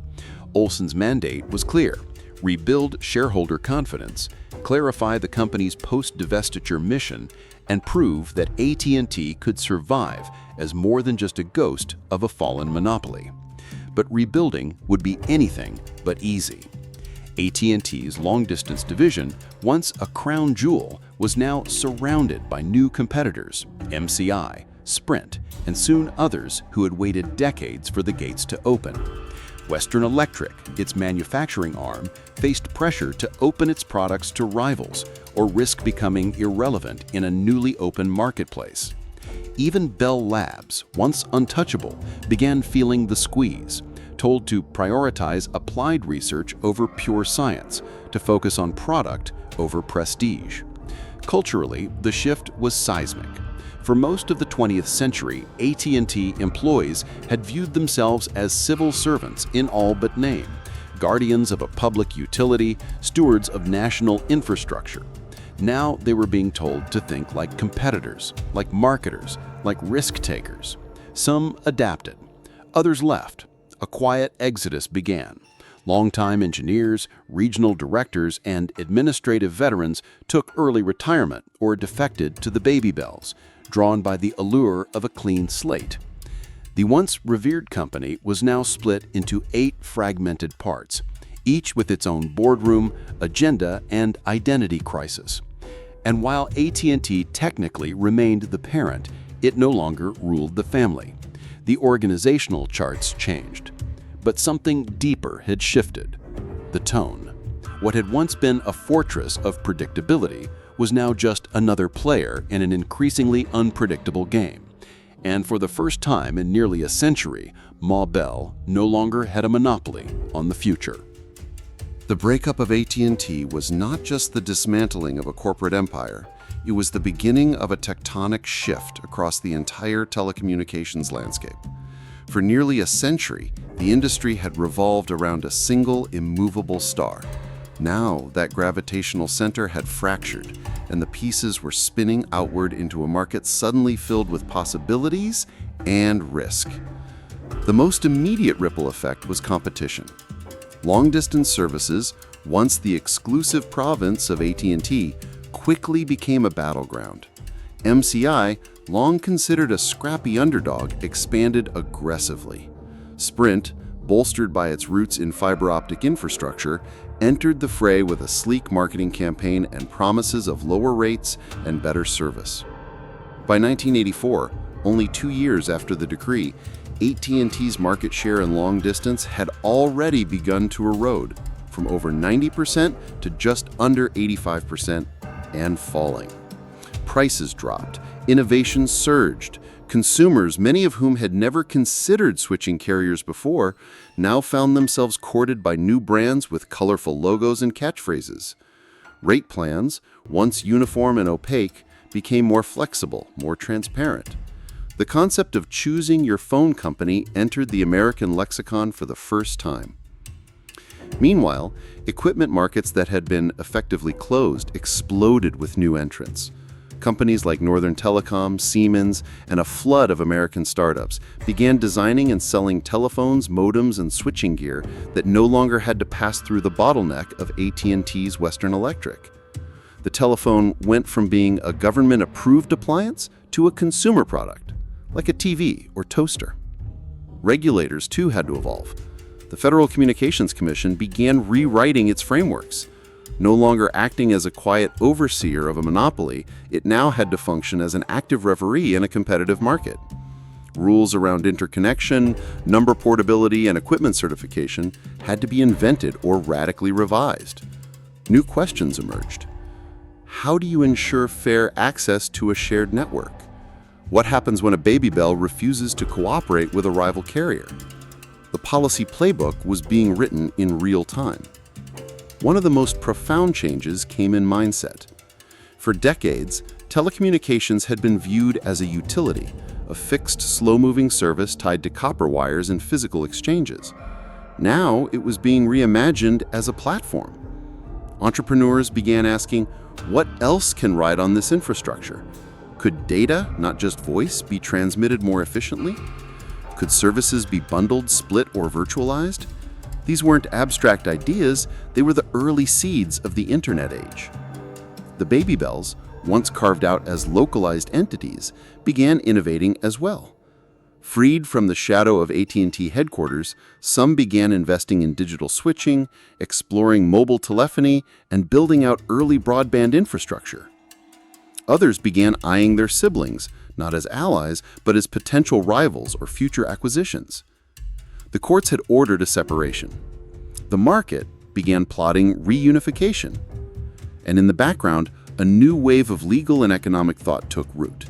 Olson's mandate was clear: rebuild shareholder confidence, clarify the company's post-divestiture mission, and prove that AT&T could survive as more than just a ghost of a fallen monopoly. But rebuilding would be anything but easy. AT&T's long-distance division, once a crown jewel, was now surrounded by new competitors, MCI, Sprint, and soon others who had waited decades for the gates to open. Western Electric, its manufacturing arm, faced pressure to open its products to rivals or risk becoming irrelevant in a newly open marketplace. Even Bell Labs, once untouchable, began feeling the squeeze, told to prioritize applied research over pure science, to focus on product over prestige. Culturally, the shift was seismic. For most of the 20th century, AT&T employees had viewed themselves as civil servants in all but name, guardians of a public utility, stewards of national infrastructure. Now they were being told to think like competitors, like marketers, like risk takers. Some adapted, others left. A quiet exodus began. Longtime engineers, regional directors, and administrative veterans took early retirement or defected to the baby bells, drawn by the allure of a clean slate. The once revered company was now split into 8 fragmented parts, each with its own boardroom, agenda, and identity crisis. And while AT&T technically remained the parent, it no longer ruled the family. The organizational charts changed. But something deeper had shifted: the tone. What had once been a fortress of predictability was now just another player in an increasingly unpredictable game. And for the first time in nearly a century, Ma Bell no longer had a monopoly on the future. The breakup of AT&T was not just the dismantling of a corporate empire, it was the beginning of a tectonic shift across the entire telecommunications landscape. For nearly a century, the industry had revolved around a single immovable star. Now, that gravitational center had fractured, and the pieces were spinning outward into a market suddenly filled with possibilities and risk. The most immediate ripple effect was competition. Long-distance services, once the exclusive province of AT&T, quickly became a battleground. MCI, long considered a scrappy underdog, expanded aggressively. Sprint, bolstered by its roots in fiber optic infrastructure, entered the fray with a sleek marketing campaign and promises of lower rates and better service. By 1984, only 2 years after the decree, AT&T's market share in long distance had already begun to erode, from over 90% to just under 85%, and falling. Prices dropped, innovation surged. Consumers, many of whom had never considered switching carriers before, now found themselves courted by new brands with colorful logos and catchphrases. Rate plans, once uniform and opaque, became more flexible, more transparent. The concept of choosing your phone company entered the American lexicon for the first time. Meanwhile, equipment markets that had been effectively closed exploded with new entrants. Companies like Northern Telecom, Siemens, and a flood of American startups began designing and selling telephones, modems, and switching gear that no longer had to pass through the bottleneck of AT&T's Western Electric. The telephone went from being a government-approved appliance to a consumer product, like a TV or toaster. Regulators, too, had to evolve. The Federal Communications Commission began rewriting its frameworks. No longer acting as a quiet overseer of a monopoly, it now had to function as an active referee in a competitive market. Rules around interconnection, number portability, and equipment certification had to be invented or radically revised. New questions emerged. How do you ensure fair access to a shared network? What happens when a Baby Bell refuses to cooperate with a rival carrier? The policy playbook was being written in real time. One of the most profound changes came in mindset. For decades, telecommunications had been viewed as a utility, a fixed, slow-moving service tied to copper wires and physical exchanges. Now it was being reimagined as a platform. Entrepreneurs began asking, what else can ride on this infrastructure? Could data, not just voice, be transmitted more efficiently? Could services be bundled, split, or virtualized? These weren't abstract ideas, they were the early seeds of the internet age. The Baby Bells, once carved out as localized entities, began innovating as well. Freed from the shadow of AT&T headquarters, some began investing in digital switching, exploring mobile telephony, and building out early broadband infrastructure. Others began eyeing their siblings, not as allies, but as potential rivals or future acquisitions. The courts had ordered a separation. The market began plotting reunification. And in the background, a new wave of legal and economic thought took root.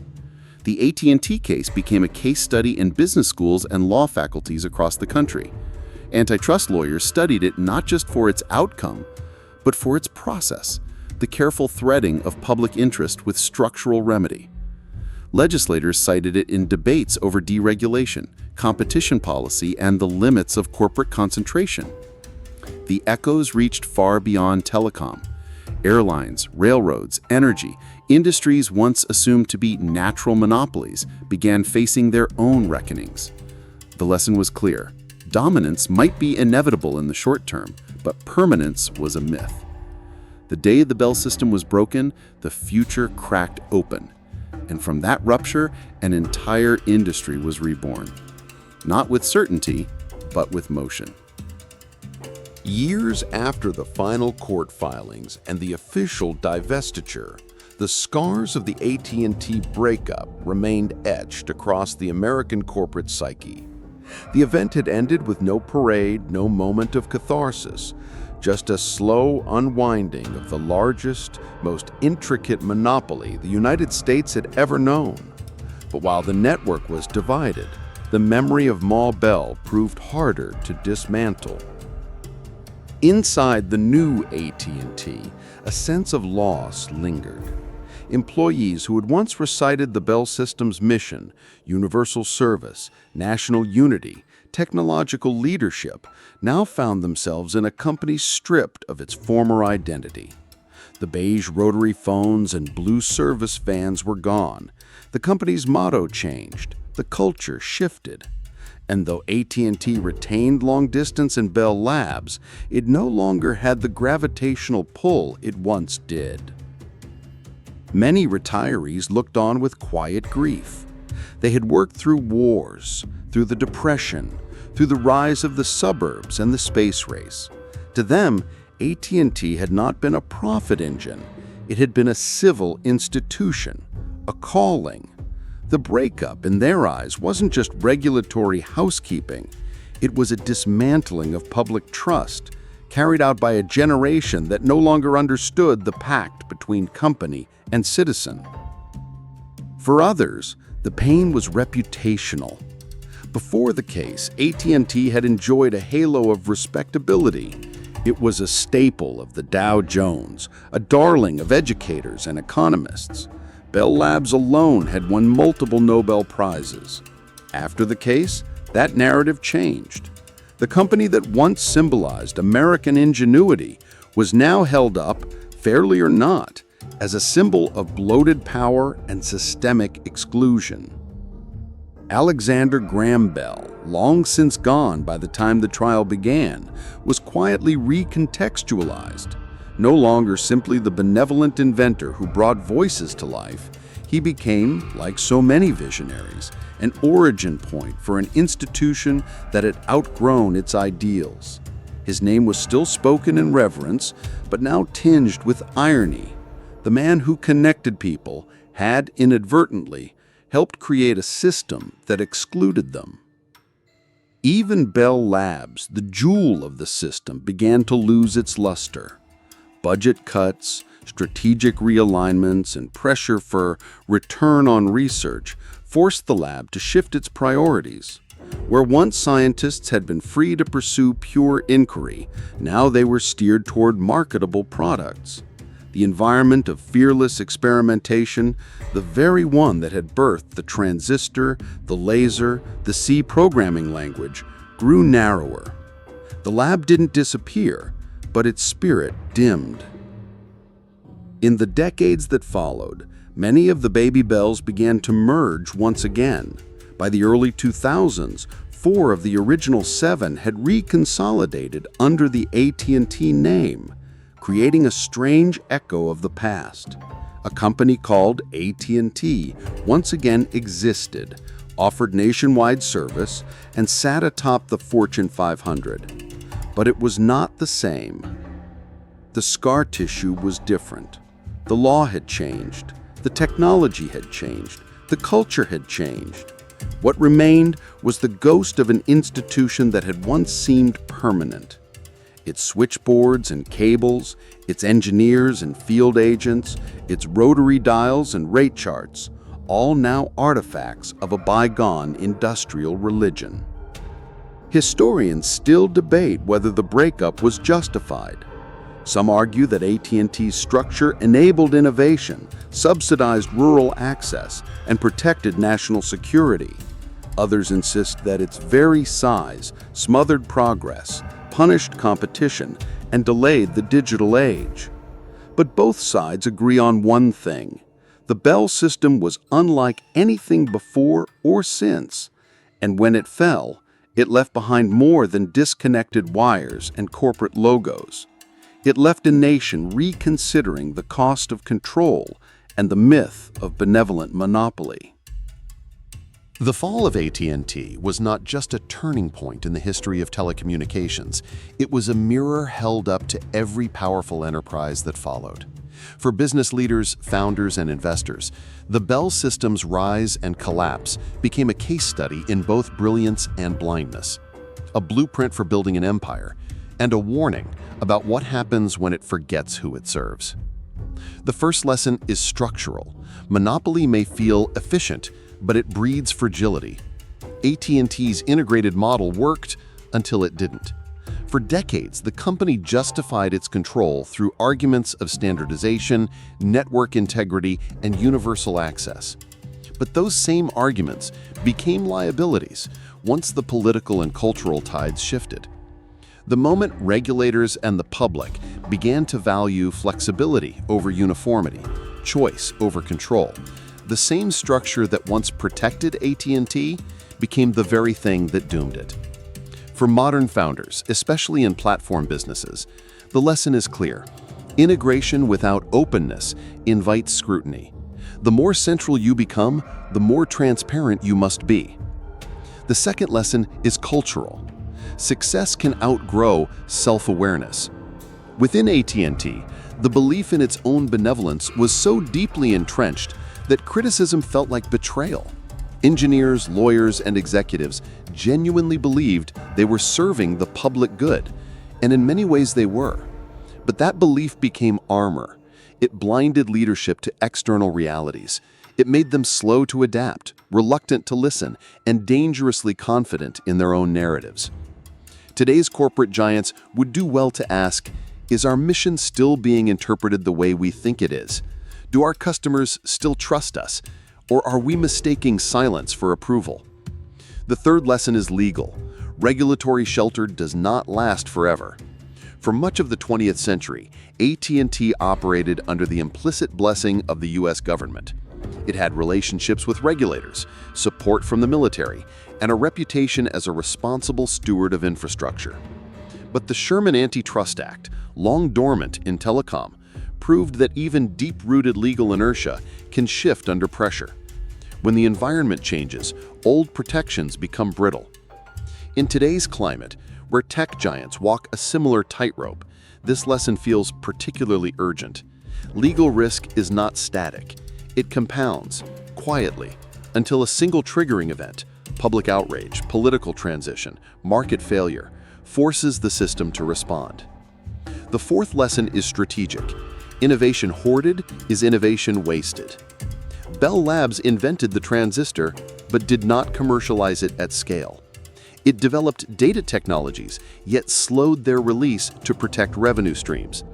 The AT&T case became a case study in business schools and law faculties across the country. Antitrust lawyers studied it not just for its outcome, but for its process, the careful threading of public interest with structural remedy. Legislators cited it in debates over deregulation, competition policy, and the limits of corporate concentration. The echoes reached far beyond telecom. Airlines, railroads, energy, industries once assumed to be natural monopolies began facing their own reckonings. The lesson was clear. Dominance might be inevitable in the short term, but permanence was a myth. The day the Bell system was broken, the future cracked open. And from that rupture, an entire industry was reborn. Not with certainty, but with motion. Years after the final court filings and the official divestiture, the scars of the AT&T breakup remained etched across the American corporate psyche. The event had ended with no parade, no moment of catharsis, just a slow unwinding of the largest, most intricate monopoly the United States had ever known. But while the network was divided, the memory of Ma Bell proved harder to dismantle. Inside the new AT&T, a sense of loss lingered. Employees who had once recited the Bell system's mission, universal service, national unity, technological leadership, now found themselves in a company stripped of its former identity. The beige rotary phones and blue service vans were gone. The company's motto changed. The culture shifted. And though AT&T retained long distance and Bell Labs, it no longer had the gravitational pull it once did. Many retirees looked on with quiet grief. They had worked through wars, through the Depression, through the rise of the suburbs and the space race. To them, AT&T had not been a profit engine. It had been a civil institution, a calling. The breakup, in their eyes, wasn't just regulatory housekeeping. It was a dismantling of public trust, carried out by a generation that no longer understood the pact between company and citizen. For others, the pain was reputational. Before the case, AT&T had enjoyed a halo of respectability. It was a staple of the Dow Jones, a darling of educators and economists. Bell Labs alone had won multiple Nobel Prizes. After the case, that narrative changed. The company that once symbolized American ingenuity was now held up, fairly or not, as a symbol of bloated power and systemic exclusion. Alexander Graham Bell, long since gone by the time the trial began, was quietly recontextualized. No longer simply the benevolent inventor who brought voices to life, he became, like so many visionaries, an origin point for an institution that had outgrown its ideals. His name was still spoken in reverence, but now tinged with irony. The man who connected people had inadvertently helped create a system that excluded them. Even Bell Labs, the jewel of the system, began to lose its luster. Budget cuts, strategic realignments, and pressure for return on research forced the lab to shift its priorities. Where once scientists had been free to pursue pure inquiry, now they were steered toward marketable products. The environment of fearless experimentation, the very one that had birthed the transistor, the laser, the C programming language, grew narrower. The lab didn't disappear, but its spirit dimmed. In the decades that followed, many of the baby bells began to merge once again. By the early 2000s, 4 of the original 7 had reconsolidated under the AT&T name, creating a strange echo of the past. A company called AT&T once again existed, offered nationwide service, and sat atop the Fortune 500. But it was not the same. The scar tissue was different. The law had changed. The technology had changed. The culture had changed. What remained was the ghost of an institution that had once seemed permanent. Its switchboards and cables, its engineers and field agents, its rotary dials and rate charts, all now artifacts of a bygone industrial religion. Historians still debate whether the breakup was justified. Some argue that AT&T's structure enabled innovation, subsidized rural access, and protected national security. Others insist that its very size smothered progress, punished competition, and delayed the digital age. But both sides agree on one thing. The Bell system was unlike anything before or since, and when it fell, it left behind more than disconnected wires and corporate logos. It left a nation reconsidering the cost of control and the myth of benevolent monopoly. The fall of AT&T was not just a turning point in the history of telecommunications. It was a mirror held up to every powerful enterprise that followed. For business leaders, founders, and investors, the Bell system's rise and collapse became a case study in both brilliance and blindness, a blueprint for building an empire, and a warning about what happens when it forgets who it serves. The first lesson is structural. Monopoly may feel efficient, but it breeds fragility. AT&T's integrated model worked until it didn't. For decades, the company justified its control through arguments of standardization, network integrity, and universal access. But those same arguments became liabilities once the political and cultural tides shifted. The moment regulators and the public began to value flexibility over uniformity, choice over control, the same structure that once protected AT&T became the very thing that doomed it. For modern founders, especially in platform businesses, the lesson is clear. Integration without openness invites scrutiny. The more central you become, the more transparent you must be. The second lesson is cultural. Success can outgrow self-awareness. Within AT&T, the belief in its own benevolence was so deeply entrenched that criticism felt like betrayal. Engineers, lawyers, and executives genuinely believed they were serving the public good, and in many ways they were. But that belief became armor. It blinded leadership to external realities. It made them slow to adapt, reluctant to listen, and dangerously confident in their own narratives. Today's corporate giants would do well to ask, is our mission still being interpreted the way we think it is? Do our customers still trust us? Or are we mistaking silence for approval? The third lesson is legal. Regulatory shelter does not last forever. For much of the 20th century, AT&T operated under the implicit blessing of the U.S. government. It had relationships with regulators, support from the military, and a reputation as a responsible steward of infrastructure. But the Sherman Antitrust Act, long dormant in telecom, proved that even deep-rooted legal inertia can shift under pressure. When the environment changes, old protections become brittle. In today's climate, where tech giants walk a similar tightrope, this lesson feels particularly urgent. Legal risk is not static. It compounds, quietly, until a single triggering event, public outrage, political transition, market failure, forces the system to respond. The fourth lesson is strategic. Innovation hoarded is innovation wasted. Bell Labs invented the transistor, but did not commercialize it at scale. It developed data technologies, yet slowed their release to protect revenue streams.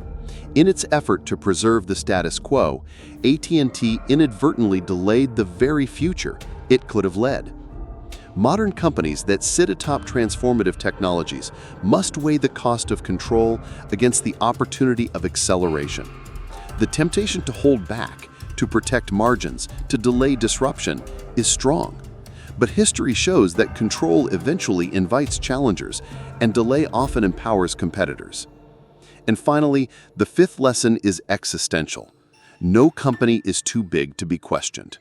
In its effort to preserve the status quo, AT&T inadvertently delayed the very future it could have led. Modern companies that sit atop transformative technologies must weigh the cost of control against the opportunity of acceleration. The temptation to hold back, to protect margins, to delay disruption is strong. But history shows that control eventually invites challengers, and delay often empowers competitors. And finally, the fifth lesson is existential. No company is too big to be questioned.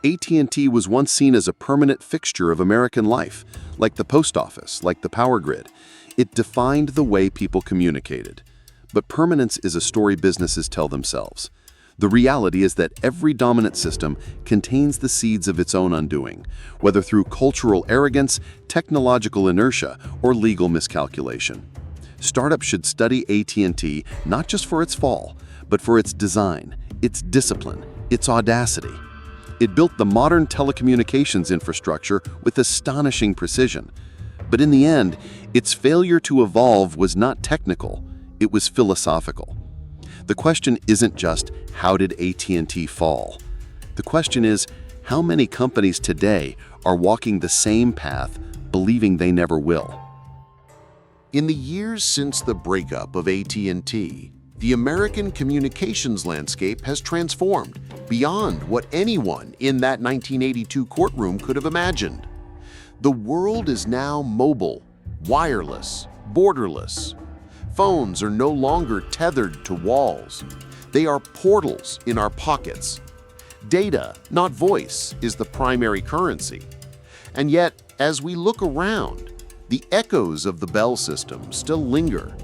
AT&T was once seen as a permanent fixture of American life, like the post office, like the power grid. It defined the way people communicated. But permanence is a story businesses tell themselves. The reality is that every dominant system contains the seeds of its own undoing, whether through cultural arrogance, technological inertia, or legal miscalculation. Startups should study AT&T not just for its fall, but for its design, its discipline, its audacity. It built the modern telecommunications infrastructure with astonishing precision. But in the end, its failure to evolve was not technical, it was philosophical. The question isn't just, how did AT&T fall? The question is, how many companies today are walking the same path, believing they never will? In the years since the breakup of AT&T, the American communications landscape has transformed beyond what anyone in that 1982 courtroom could have imagined. The world is now mobile, wireless, borderless. Phones are no longer tethered to walls. They are portals in our pockets. Data, not voice, is the primary currency. And yet, as we look around, the echoes of the Bell system still linger.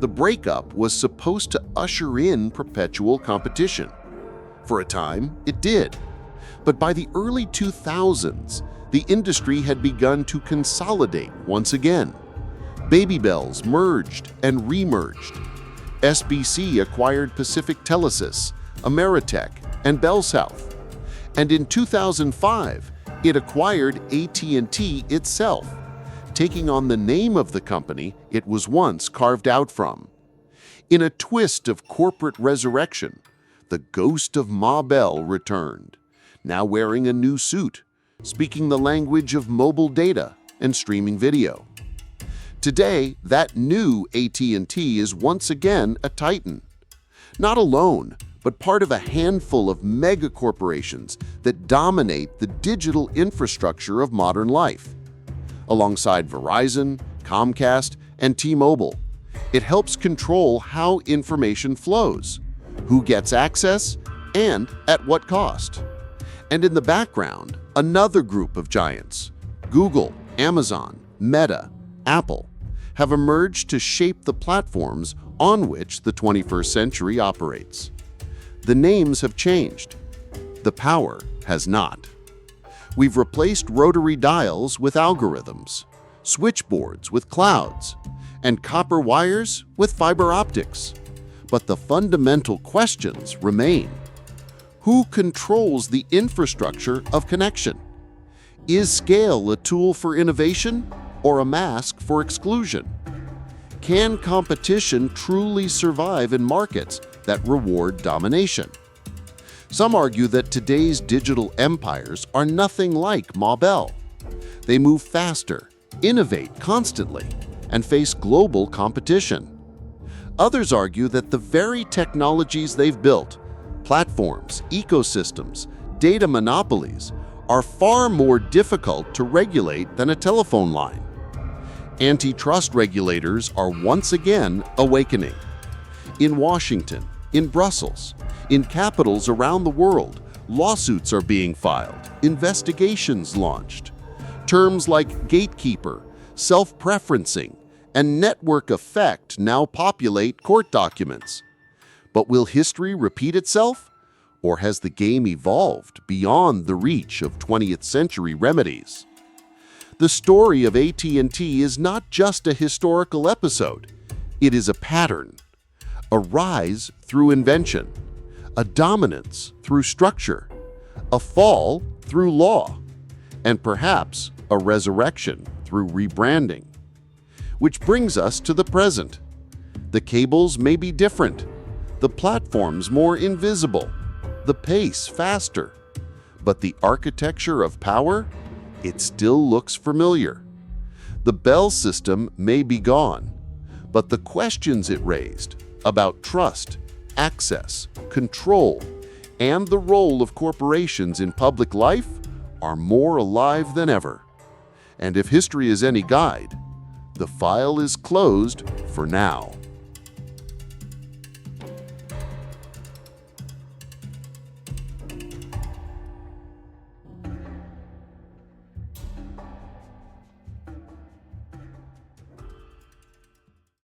The breakup was supposed to usher in perpetual competition. For a time, it did. But by the early 2000s, the industry had begun to consolidate once again. Baby Bells merged and remerged. SBC acquired Pacific Telesis, Ameritech, and BellSouth. And in 2005, it acquired AT&T itself, taking on the name of the company it was once carved out from. In a twist of corporate resurrection, the ghost of Ma Bell returned, now wearing a new suit, speaking the language of mobile data and streaming video. Today, that new AT&T is once again a titan. Not alone, but part of a handful of mega corporations that dominate the digital infrastructure of modern life. Alongside Verizon, Comcast, and T-Mobile, it helps control how information flows, who gets access, and at what cost. And in the background, another group of giants, Google, Amazon, Meta, Apple, have emerged to shape the platforms on which the 21st century operates. The names have changed. The power has not. We've replaced rotary dials with algorithms, switchboards with clouds, and copper wires with fiber optics. But the fundamental questions remain. Who controls the infrastructure of connection? Is scale a tool for innovation or a mask for exclusion? Can competition truly survive in markets that reward domination? Some argue that today's digital empires are nothing like Ma Bell. They move faster, innovate constantly, and face global competition. Others argue that the very technologies they've built, platforms, ecosystems, data monopolies, are far more difficult to regulate than a telephone line. Antitrust regulators are once again awakening. In Washington, in Brussels, in capitals around the world, lawsuits are being filed, investigations launched. Terms like gatekeeper, self-preferencing, and network effect now populate court documents. But will history repeat itself? Or has the game evolved beyond the reach of 20th century remedies? The story of AT&T is not just a historical episode. It is a pattern. A rise through invention, a dominance through structure, a fall through law, and perhaps a resurrection through rebranding. Which brings us to the present. The cables may be different, the platforms more invisible, the pace faster, but the architecture of power, it still looks familiar. The Bell system may be gone, but the questions it raised about trust, access, control, and the role of corporations in public life are more alive than ever. And if history is any guide, the file is closed for now.